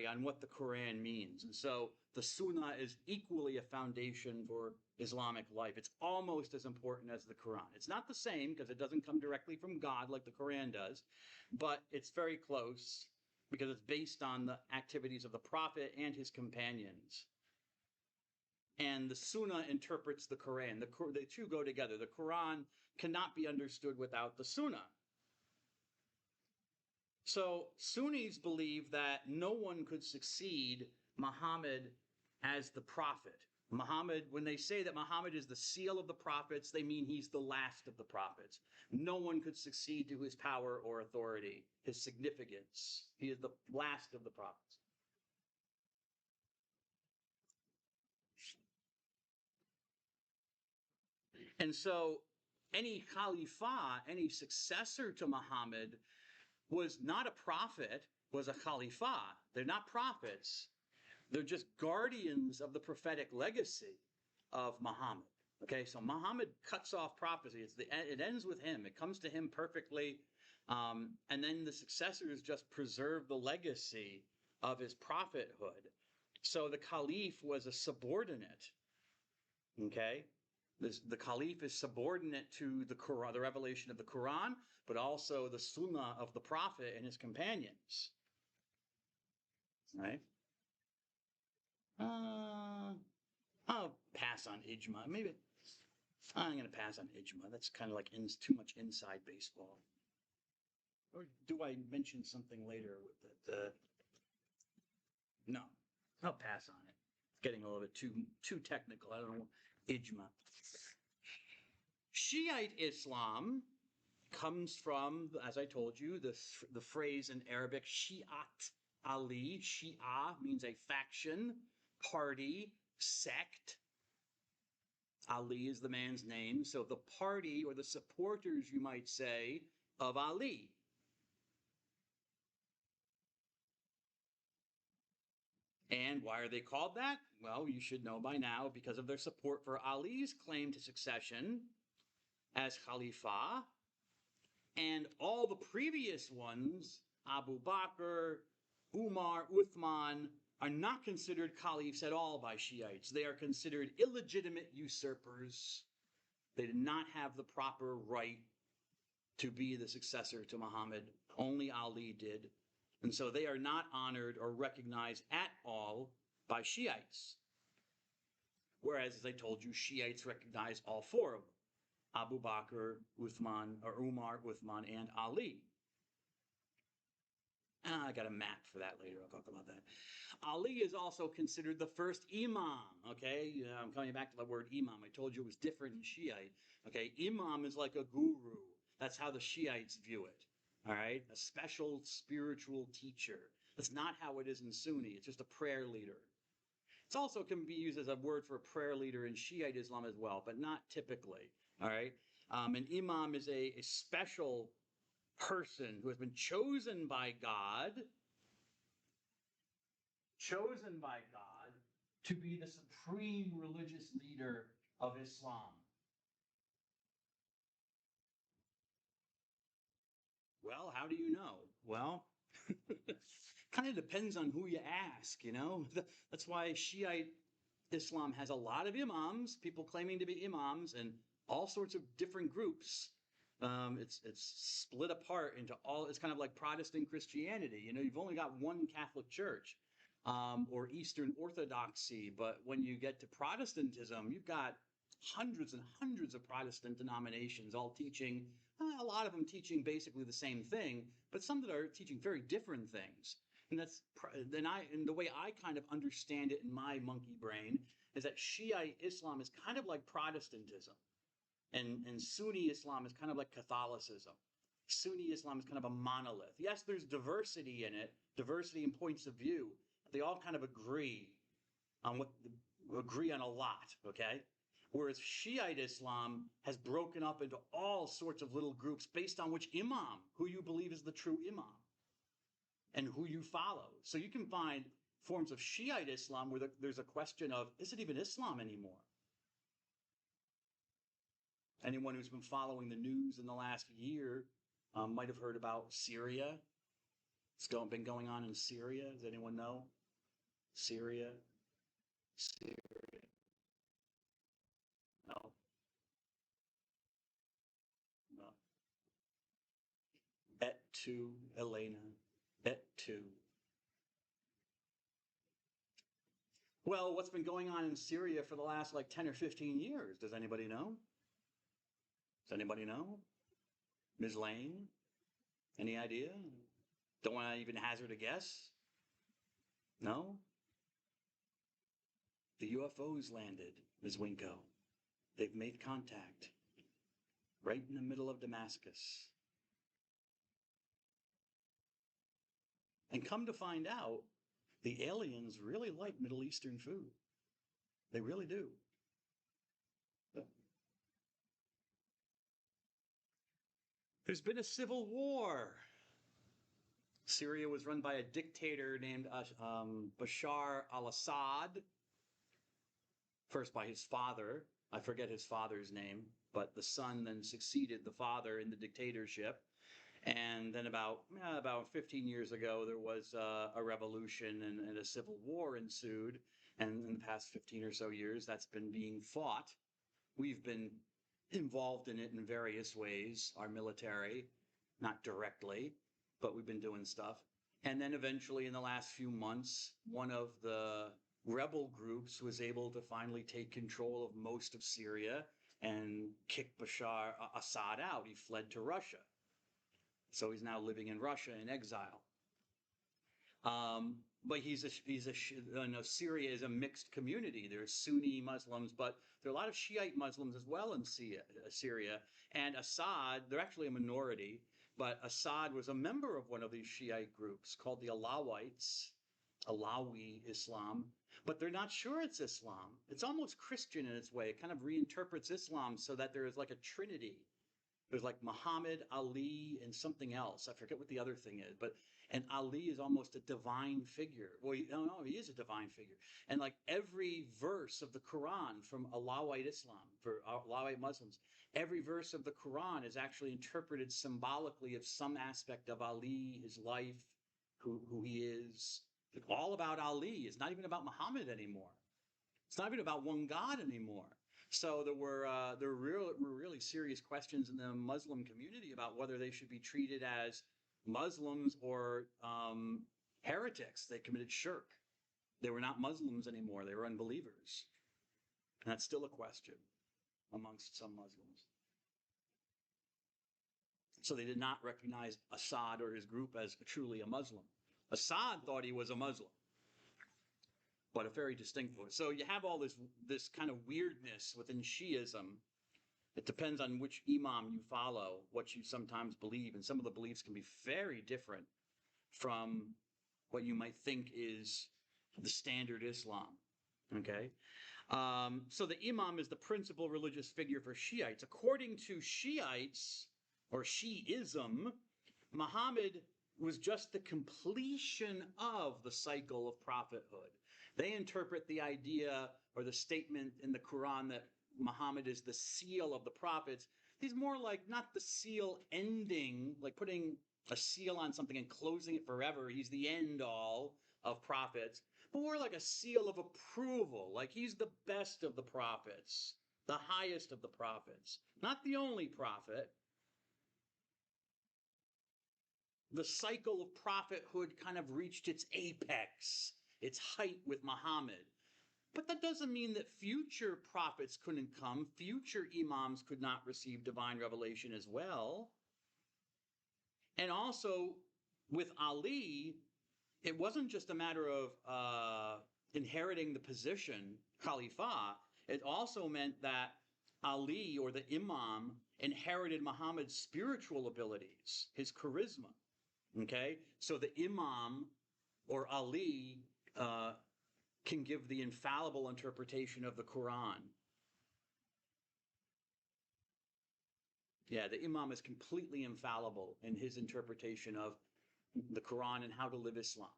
on what the Quran means. And so the Sunnah is equally a foundation for Islamic life. It's almost as important as the Quran. It's not the same, because it doesn't come directly from God like the Quran does, but it's very close, because it's based on the activities of the Prophet and his companions. And the Sunnah interprets the Quran. The two go together. The Quran cannot be understood without the Sunnah. So Sunnis believe that no one could succeed Muhammad as the prophet. Muhammad, when they say that Muhammad is the seal of the prophets, they mean he's the last of the prophets. No one could succeed to his power or authority, his significance. He is the last of the prophets. And so any Khalifa, any successor to Muhammad, was not a prophet, was a Khalifa. They're not prophets. They're just guardians of the prophetic legacy of Muhammad. Okay, so Muhammad cuts off prophecy. It ends with him. It comes to him perfectly. And then the successors just preserve the legacy of his prophethood. So the caliph was a subordinate. Okay, the caliph is subordinate to the Quran, the revelation of the Quran, but also the Sunnah of the Prophet and his companions. Right? I'll pass on Ijma. Maybe I'm going to pass on Ijma. That's kind of like too much inside baseball. Or do I mention something later with it? No, I'll pass on it. It's getting a little bit too technical. I don't know. Ijma. Shiite Islam comes from, as I told you, the phrase in Arabic, Shi'at Ali. Shia means a faction, party, sect. Ali is the man's name. So the party or the supporters, you might say, of Ali. And why are they called that? Well, you should know by now, because of their support for Ali's claim to succession as Khalifa. And all the previous ones, Abu Bakr, Umar, Uthman, are not considered caliphs at all by Shiites. They are considered illegitimate usurpers. They did not have the proper right to be the successor to Muhammad. Only Ali did. And so they are not honored or recognized at all by Shiites. Whereas, as I told you, Shiites recognize all four of them. Abu Bakr, Uthman, or Umar, Uthman, and Ali. I got a map for that later. I'll talk about that. Ali is also considered the first imam. Okay, I'm coming back to the word imam. I told you it was different in Shiite. Okay, imam is like a guru. That's how the Shiites view it. All right, a special spiritual teacher. That's not how it is in Sunni. It's just a prayer leader. It also can be used as a word for a prayer leader in Shiite Islam as well, but not typically. All right, an imam is a special person who has been chosen by God to be the supreme religious leader of Islam. Well, how do you know? Well, kind of depends on who you ask, you know? That's why Shiite Islam has a lot of imams, people claiming to be imams, and all sorts of different groups. It's split apart into all, it's kind of like Protestant Christianity. You know, you've only got one Catholic Church or Eastern Orthodoxy, but when you get to Protestantism, you've got hundreds and hundreds of Protestant denominations all teaching, a lot of them teaching basically the same thing, but some that are teaching very different things. And and the way I kind of understand it in my monkey brain is that Shiite Islam is kind of like Protestantism. And Sunni Islam is kind of like Catholicism. Sunni Islam is kind of a monolith. Yes, there's diversity in it, diversity in points of view. But they all kind of agree on a lot, okay? Whereas Shiite Islam has broken up into all sorts of little groups based on which imam, who you believe is the true imam, and who you follow. So you can find forms of Shiite Islam where there's a question of, is it even Islam anymore? Anyone who's been following the news in the last year might have heard about Syria. It's been going on in Syria. Does anyone know? Syria? No. No. Et tu, Elena. Et tu. Well, what's been going on in Syria for the last like 10 or 15 years? Does anybody know? Does anybody know? Ms. Lane? Any idea? Don't want to even hazard a guess? No? The UFOs landed, Ms. Winko. They've made contact right in the middle of Damascus. And come to find out, the aliens really like Middle Eastern food. They really do. There's been a civil war. Syria was run by a dictator named Bashar al-Assad, first by his father. I forget his father's name, but the son then succeeded the father in the dictatorship. And then about 15 years ago, there was a revolution and a civil war ensued. And in the past 15 or so years, that's been being fought. We've been involved in it in various ways, our military, not directly, but we've been doing stuff. And then eventually, in the last few months, one of the rebel groups was able to finally take control of most of Syria and kick Bashar Assad out. He fled to Russia. So he's now living in Russia in exile. But Syria is a mixed community. There's Sunni Muslims, but there are a lot of Shiite Muslims as well in Syria. And Assad, they're actually a minority, but Assad was a member of one of these Shiite groups called the Alawites, Alawi Islam, but they're not sure it's Islam. It's almost Christian in its way. It kind of reinterprets Islam so that there is like a trinity. There's like Muhammad, Ali, and something else. I forget what the other thing is, and Ali is almost a divine figure. Well, he is a divine figure. And like every verse of the Quran from Alawite Islam, for Alawite Muslims, every verse of the Quran is actually interpreted symbolically of some aspect of Ali, his life, who he is. It's all about Ali. It's not even about Muhammad anymore. It's not even about one God anymore. So there were really serious questions in the Muslim community about whether they should be treated as Muslims or heretics. They committed shirk. They were not Muslims anymore. They were unbelievers. And that's still a question amongst some Muslims. So they did not recognize Assad or his group as truly a Muslim. Assad thought he was a Muslim, but a very distinct one. So you have all this kind of weirdness within Shiism. It depends on which imam you follow, what you sometimes believe, and some of the beliefs can be very different from what you might think is the standard Islam. Okay? So the imam is the principal religious figure for Shiites. According to Shiites, or Shi'ism, Muhammad was just the completion of the cycle of prophethood. They interpret the idea or the statement in the Quran that Muhammad is the seal of the prophets. He's more like not the seal ending, like putting a seal on something and closing it forever. He's the end all of prophets, but more like a seal of approval. Like he's the best of the prophets, the highest of the prophets, not the only prophet. The cycle of prophethood kind of reached its apex, its height with Muhammad. But that doesn't mean that future prophets couldn't come. Future imams could not receive divine revelation as well. And also, with Ali, it wasn't just a matter of inheriting the position, Khalifa. It also meant that Ali, or the imam, inherited Muhammad's spiritual abilities, his charisma. Okay? So the imam, or Ali, can give the infallible interpretation of the Quran. Yeah, the imam is completely infallible in his interpretation of the Quran and how to live Islam.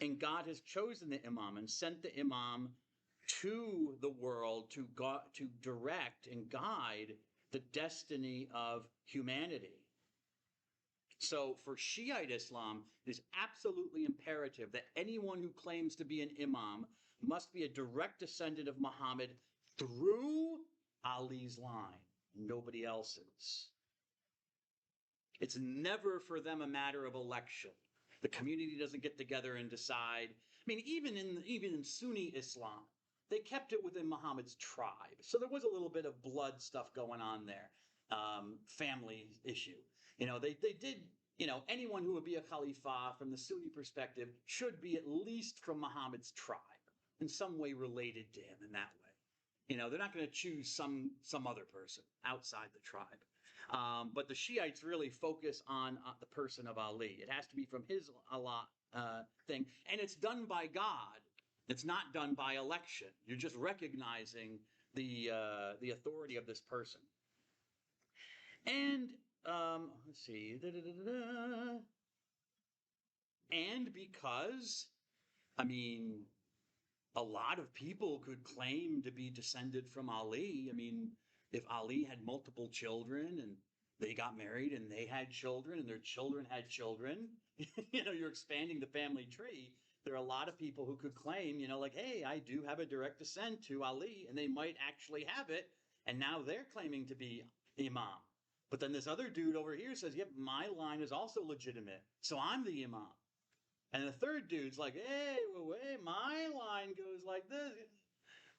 And God has chosen the imam and sent the imam to the world to direct and guide the destiny of humanity. So for Shiite Islam, it is absolutely imperative that anyone who claims to be an imam must be a direct descendant of Muhammad through Ali's line, nobody else's. It's never for them a matter of election. The community doesn't get together and decide. I mean, even in Sunni Islam, they kept it within Muhammad's tribe. So there was a little bit of blood stuff going on there, family issue. They did, anyone who would be a Khalifa from the Sunni perspective should be at least from Muhammad's tribe, in some way related to him in that way. They're not going to choose some other person outside the tribe. But the Shiites really focus on the person of Ali. It has to be from his Allah thing, and it's done by God. It's not done by election. You're just recognizing the authority of this person. And let's see, and because, I mean, a lot of people could claim to be descended from Ali. I mean, if Ali had multiple children and they got married and they had children and their children had children, you're expanding the family tree. There are a lot of people who could claim, like, hey, I do have a direct descent to Ali, and they might actually have it. And now they're claiming to be Imam. But then this other dude over here says, yep, my line is also legitimate. So I'm the Imam. And the third dude's like, hey, wait, my line goes like this.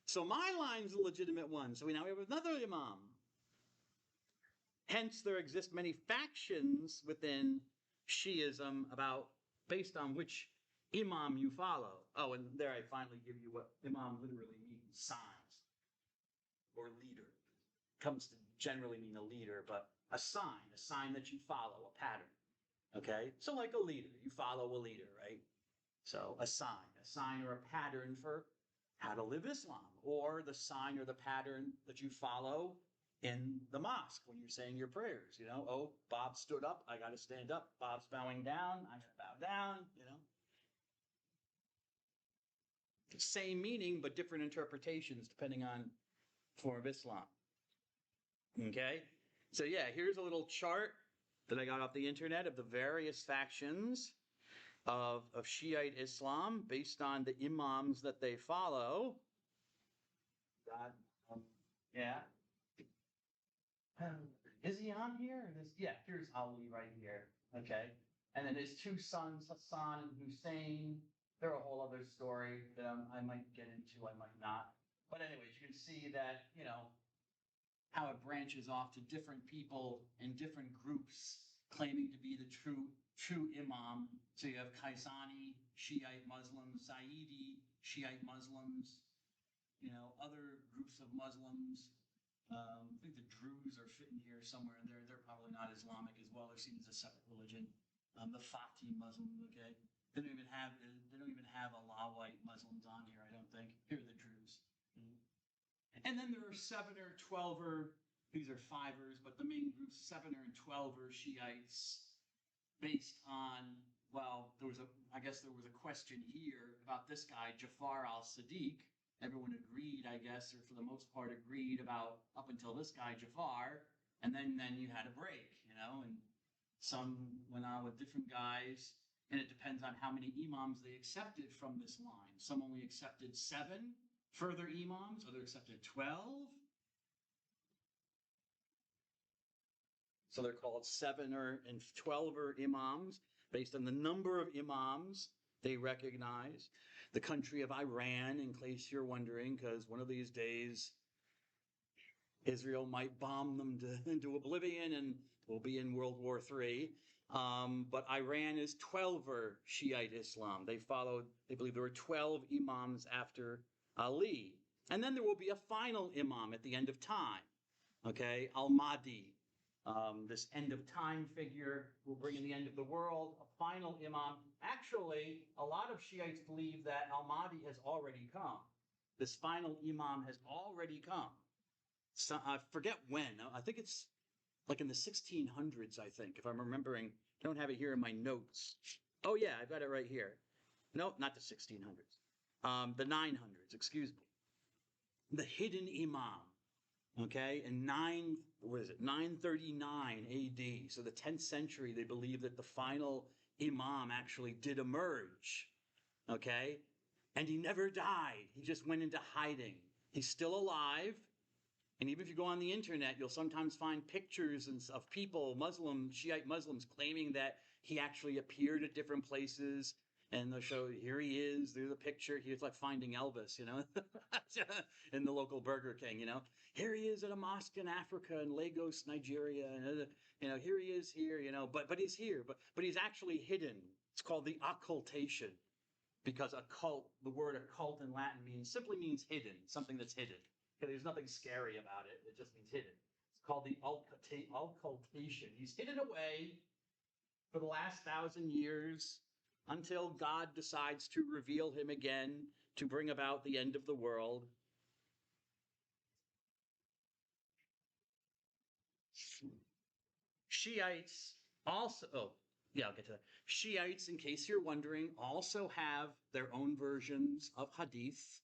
So my line's the legitimate one. So now we have another Imam. Hence, there exist many factions within Shiism based on which Imam you follow. Oh, and there I finally give you what Imam literally means, signs, or leader. Comes to generally mean a leader, but a sign that you follow, a pattern. Okay? So like a leader, you follow a leader, right? So a sign or a pattern for how to live Islam, or the sign or the pattern that you follow in the mosque when you're saying your prayers. Oh, Bob stood up, I got to stand up. Bob's bowing down, I got to bow down. Same meaning, but different interpretations depending on form of Islam. Okay? So yeah, here's a little chart that I got off the internet of the various factions of Shiite Islam based on the imams that they follow. Yeah. Is he on here? Yeah, here's Ali right here. Okay. And then his two sons, Hassan and Hussein. They're a whole other story that I might get into, I might not. But anyways, you can see that, how it branches off to different people in different groups claiming to be the true imam. So you have Kaisani, Shiite Muslims, Zaidi, Shiite Muslims, other groups of Muslims. I think the Druze are fitting here somewhere in there. They're probably not Islamic as well. They're seen as a separate religion. The Fatih Muslim, okay. They don't even have Alawite Muslims on here, I don't think. Here are the Druze. And then there are 7 or 12 these are 5ers, but the main group's 7 or 12 Shiites based on, well, I guess there was a question here about this guy, Jafar al-Sadiq. Everyone agreed, I guess, or for the most part agreed about up until this guy, Jafar, and then you had a break, and some went on with different guys, and it depends on how many imams they accepted from this line. Some only accepted 7 further imams, others accepted 12. So they're called 7er and 12er imams based on the number of imams they recognize. The country of Iran, in case you're wondering, because one of these days Israel might bomb them into oblivion and we'll be in World War III. But Iran is 12er Shiite Islam. They believe there were 12 imams after Ali. And then there will be a final imam at the end of time. Okay, Al-Mahdi. This end of time figure will bring in the end of the world, a final imam. Actually, a lot of Shiites believe that Al-Mahdi has already come. This final imam has already come. So, I forget when. I think it's like in the 1600s, I think, if I'm remembering. I don't have it here in my notes. Oh, yeah, I've got it right here. No, not the 1600s. The 900s, excuse me. The hidden imam. Okay, in 939 AD, so the 10th century, they believe that the final imam actually did emerge, okay? And he never died. He just went into hiding. He's still alive, and even if you go on the internet, you'll sometimes find pictures of people, Shiite Muslims, claiming that he actually appeared at different places. And they'll show, here he is, there's a picture. He's like finding Elvis, in the local Burger King, Here he is at a mosque in Africa, in Lagos, Nigeria. Here he is here, but he's here, but he's actually hidden. It's called the occultation because occult, the word occult in Latin simply means hidden, something that's hidden. Okay, there's nothing scary about it. It just means hidden. It's called the occultation. He's hidden away for the last 1,000 years until God decides to reveal him again to bring about the end of the world. Shiites also, I'll get to that. Shiites, in case you're wondering, also have their own versions of hadith.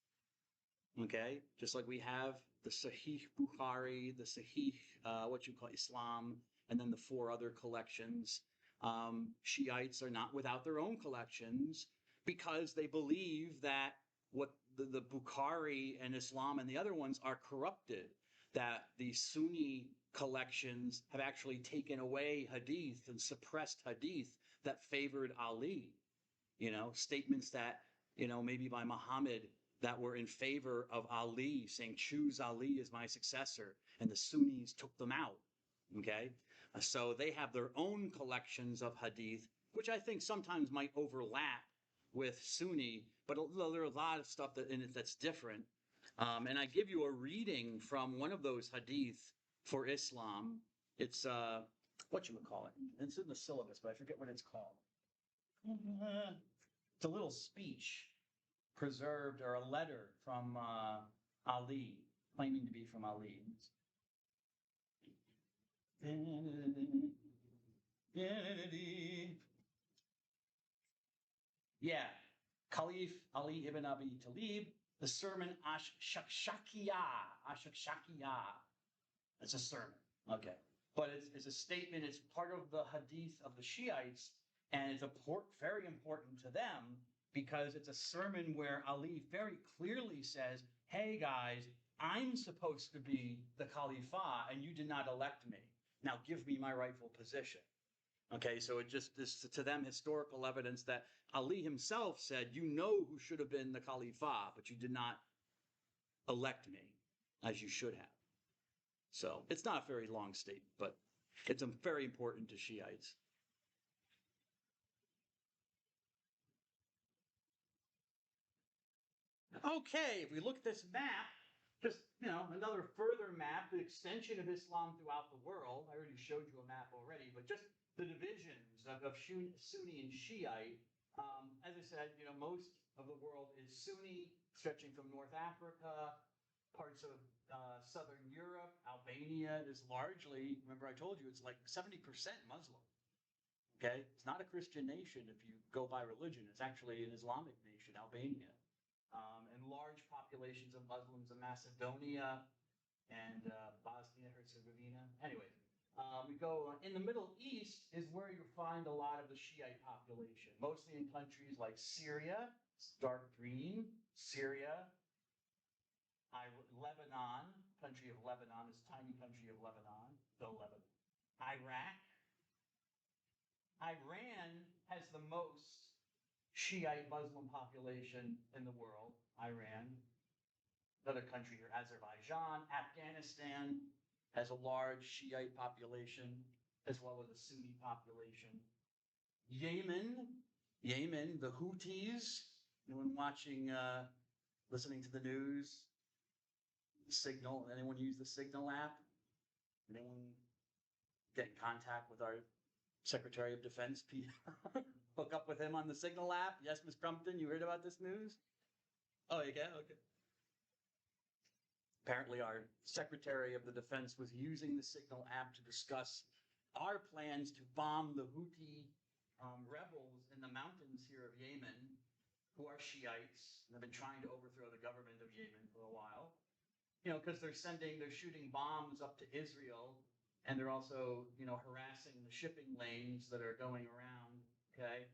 Okay, just like we have the Sahih Bukhari, the Sahih, what you call Islam, and then the 4 other collections. Shiites are not without their own collections because they believe that what the Bukhari and Islam and the other ones are corrupted, that the Sunni collections have actually taken away hadith and suppressed hadith that favored Ali. Statements that, maybe by Muhammad that were in favor of Ali, saying, choose Ali as my successor. And the Sunnis took them out. Okay? So they have their own collections of hadith, which I think sometimes might overlap with Sunni, but there are a lot of stuff in it that's different. And I give you a reading from one of those hadith for Islam. It's, what you would call it. It's in the syllabus, but I forget what it's called. It's a little speech preserved, or a letter from Ali, claiming to be from Ali. Yeah, Caliph Ali ibn Abi Talib, the sermon Ash-Shakshakiyah. It's a sermon, okay. But it's a statement, it's part of the hadith of the Shiites, and it's very important to them because it's a sermon where Ali very clearly says, hey guys, I'm supposed to be the Khalifa and you did not elect me. Now give me my rightful position. Okay, so it just is to them historical evidence that Ali himself said, you know who should have been the Khalifa, but you did not elect me as you should have. So it's not a very long statement, but it's very important to Shiites. Okay, if we look at this map, just, another further map, the extension of Islam throughout the world. I already showed you a map already, but just the divisions of Sunni and Shiite. As I said, most of the world is Sunni, stretching from North Africa, parts of Southern Europe. Albania is largely, remember I told you, it's like 70% Muslim. Okay, it's not a Christian nation if you go by religion. It's actually an Islamic nation, Albania. And large populations of Muslims in Macedonia and Bosnia Herzegovina. Anyway, we go in the Middle East is where you find a lot of the Shiite population, mostly in countries like Syria, it's dark green, Syria, Lebanon, country of Lebanon, this tiny country of Lebanon, Iraq. Iran has the most Shiite Muslim population in the world, Iran. Another country here, Azerbaijan. Afghanistan has a large Shiite population as well as a Sunni population. Yemen, the Houthis. Anyone watching, listening to the news? Signal, anyone use the Signal app? Anyone get in contact with our Secretary of Defense, hook up with him on the Signal app? Yes, Ms. Crumpton, you heard about this news? Oh, you can? Okay. Apparently our Secretary of the Defense was using the Signal app to discuss our plans to bomb the Houthi rebels in the mountains here of Yemen, who are Shiites, and have been trying to overthrow the government of Yemen for a while. Because they're shooting bombs up to Israel, and they're also, harassing the shipping lanes that are going around, okay?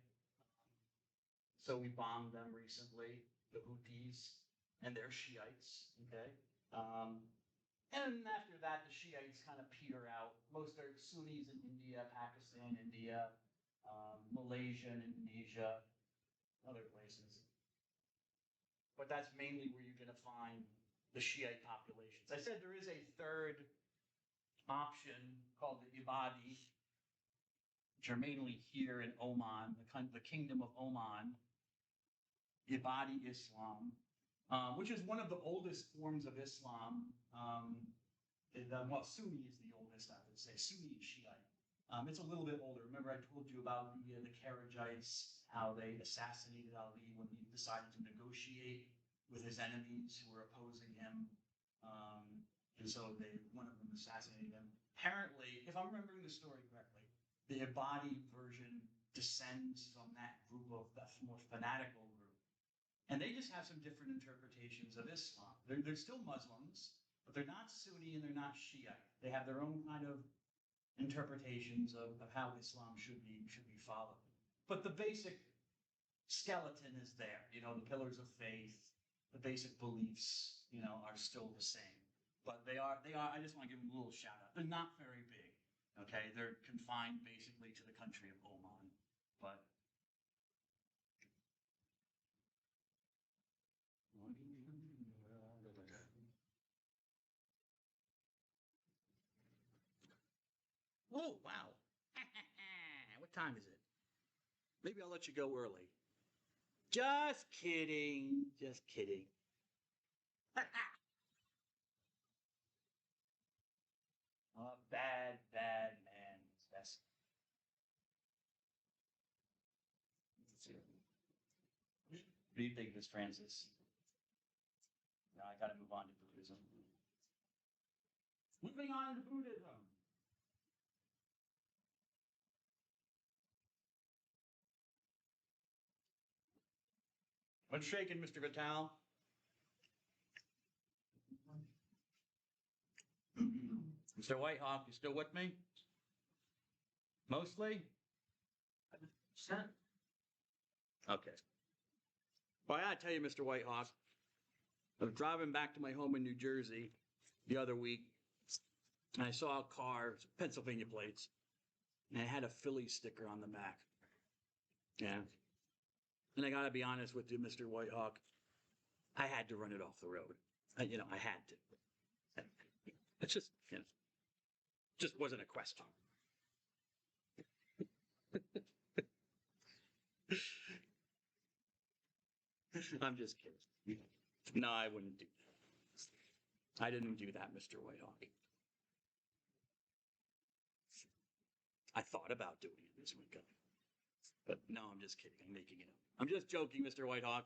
So we bombed them recently, the Houthis, and they're Shiites, okay? And after that, the Shiites kind of peter out. Most are Sunnis in India, Pakistan, India, Malaysia, and Indonesia, other places. But that's mainly where you're going to find the Shiite populations. I said there is a third option called the Ibadi, which are mainly here in Oman, the Kingdom of Oman, Ibadi Islam, which is one of the oldest forms of Islam. Well, Sunni is the oldest, I would say. Sunni and Shiite. It's a little bit older. Remember, I told you about the Kharijites, how they assassinated Ali when he decided to negotiate with his enemies who were opposing him. And so one of them assassinated him. Apparently, if I'm remembering the story correctly, the Ibadi version descends from that group of that more fanatical group. And they just have some different interpretations of Islam. They're still Muslims, but they're not Sunni and they're not Shiite. They have their own kind of interpretations of how Islam should be followed. But the basic skeleton is there. The pillars of faith, the basic beliefs, are still the same. But they are, I just want to give them a little shout out. They're not very big. Okay, they're confined basically to the country of Oman. But oh, wow. What time is it? Maybe I'll let you go early. Just kidding. Just kidding. A bad, bad man. That's. What do you think, Miss Francis? No, I got to move on to Buddhism. Moving on to Buddhism. What's shaking, Mr. Vitale? Mr. Whitehawk, you still with me? Mostly? Okay. Well, I gotta tell you, Mr. Whitehawk, I was driving back to my home in New Jersey the other week, and I saw a car, Pennsylvania plates, and it had a Philly sticker on the back. Yeah. And I gotta be honest with you, Mr. Whitehawk, I had to run it off the road. I had to. It's just, just wasn't a question. I'm just kidding. No, I wouldn't do that. I didn't do that, Mr. Whitehawk. I thought about doing it this weekend. But no, I'm just kidding. I'm making it up. I'm just joking, Mr. Whitehawk.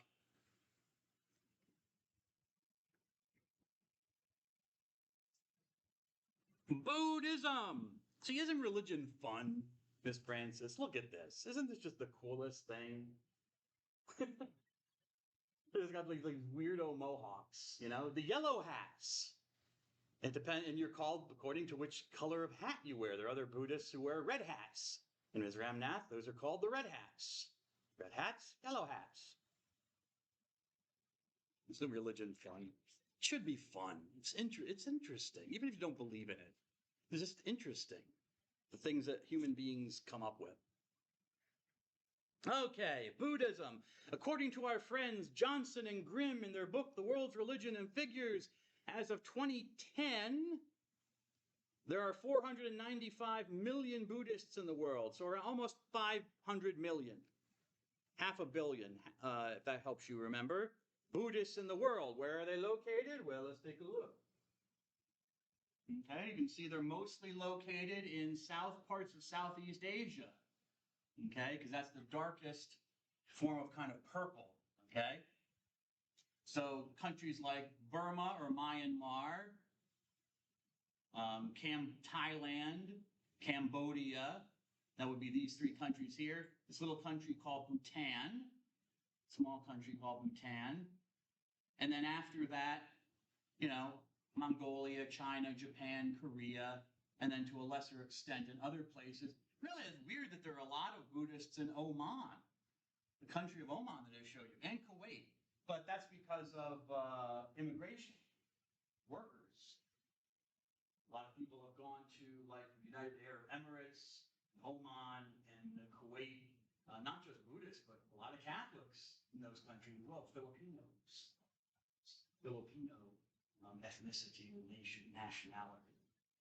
Buddhism. See, isn't religion fun, Miss Francis? Look at this. Isn't this just the coolest thing? It's got like weirdo mohawks, the yellow hats. And you're called according to which color of hat you wear. There are other Buddhists who wear red hats. In Ramnath, those are called the red hats. Red hats, yellow hats. It's the religion fun. It should be fun. It's interesting, even if you don't believe in it. It's just interesting, the things that human beings come up with. Okay, Buddhism. According to our friends Johnson and Grimm in their book, The World's Religion and Figures, as of 2010, there are 495 million Buddhists in the world, so we're almost 500 million. Half a billion, if that helps you remember. Buddhists in the world. Where are they located? Well, let's take a look. Okay, you can see they're mostly located in parts of Southeast Asia. Okay, because that's the darkest form of kind of purple. Okay, so countries like Burma or Myanmar, Thailand, Cambodia, that would be these three countries here. This little country called Bhutan, small country called Bhutan. And then after that, Mongolia, China, Japan, Korea, and then to a lesser extent in other places. Really, it's weird that there are a lot of Buddhists in Oman, the country of Oman that I showed you, and Kuwait. But that's because of immigration, workers. A lot of people have gone to like the United Arab Emirates, Oman, and Kuwait. Not just Buddhists, but a lot of Catholics in those countries as well. Filipino ethnicity, nation, nationality.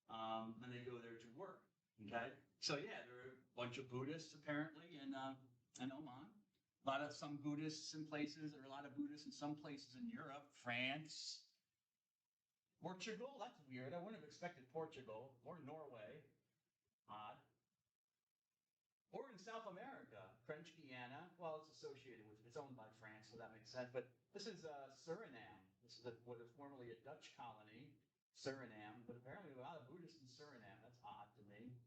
and they go there to work. Okay, so yeah, there are a bunch of Buddhists apparently in Oman. Some Buddhists in places. There are a lot of Buddhists in some places in Europe, France, Portugal. That's weird. I wouldn't have expected Portugal or Norway. Odd. Or in South America, French Guiana. Well, it's associated with, it's owned by France, so that makes sense. But this is Suriname. This is what was formerly a Dutch colony, Suriname. But apparently a lot of Buddhists in Suriname. That's odd to me.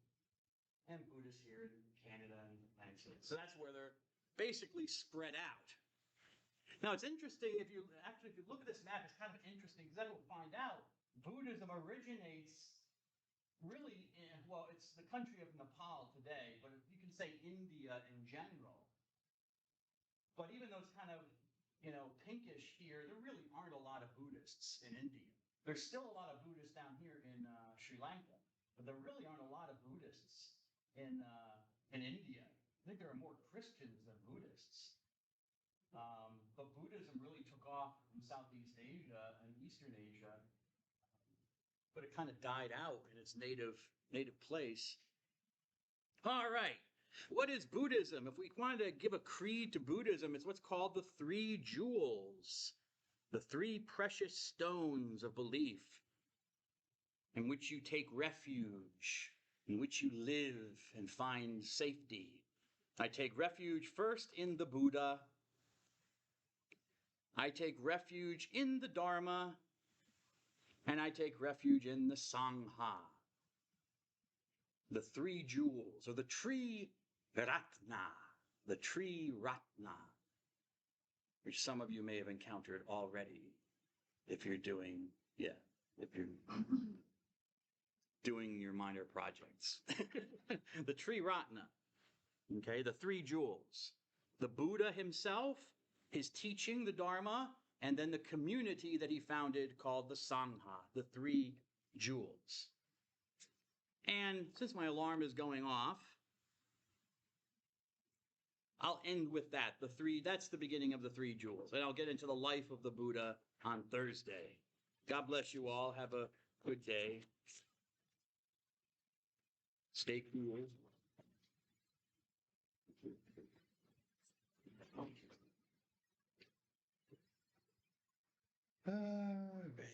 And Buddhists here in Canada and the United States. So that's where they're basically spread out. Now it's interesting if you look at this map, it's kind of interesting because then we'll find out Buddhism originates really in, well, it's the country of Nepal today, but you can say India in general. But even though it's kind of, pinkish here, there really aren't a lot of Buddhists in India. There's still a lot of Buddhists down here in Sri Lanka, but there really aren't a lot of Buddhists in India. I think there are more Christians than Buddhists. But Buddhism really took off in Southeast Asia and Eastern Asia, but it kind of died out in its native place. All right. What is Buddhism? If we wanted to give a creed to Buddhism, it's what's called the three jewels, the three precious stones of belief in which you take refuge, in which you live and find safety. I take refuge first in the Buddha. I take refuge in the Dharma. And I take refuge in the Sangha. The three jewels, or the Tri Ratna. The Tri Ratna, which some of you may have encountered already if you're doing your minor projects. The Tri Ratna. Okay, the three jewels. The Buddha himself, his teaching, the Dharma, and then the community that he founded called the Sangha, the three jewels. And since my alarm is going off, I'll end with that. That's the beginning of the three jewels. And I'll get into the life of the Buddha on Thursday. God bless you all. Have a good day. Stay cool. All right.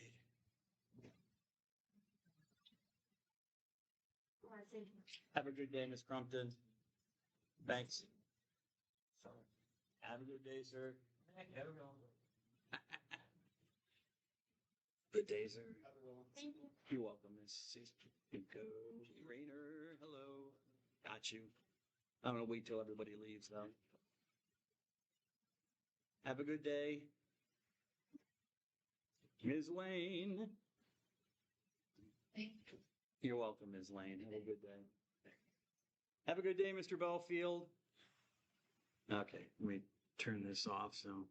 Have a good day, Miss Crumpton. Thanks. Have a good day, sir. Good day, sir. Thank you. You're welcome, Miss Rainer. Hello. Got you. I'm going to wait till everybody leaves, though. Have a good day. Ms. Lane. You're welcome, Ms. Lane. Have a good day. Have a good day, Mr. Belfield. Okay, let me turn this off so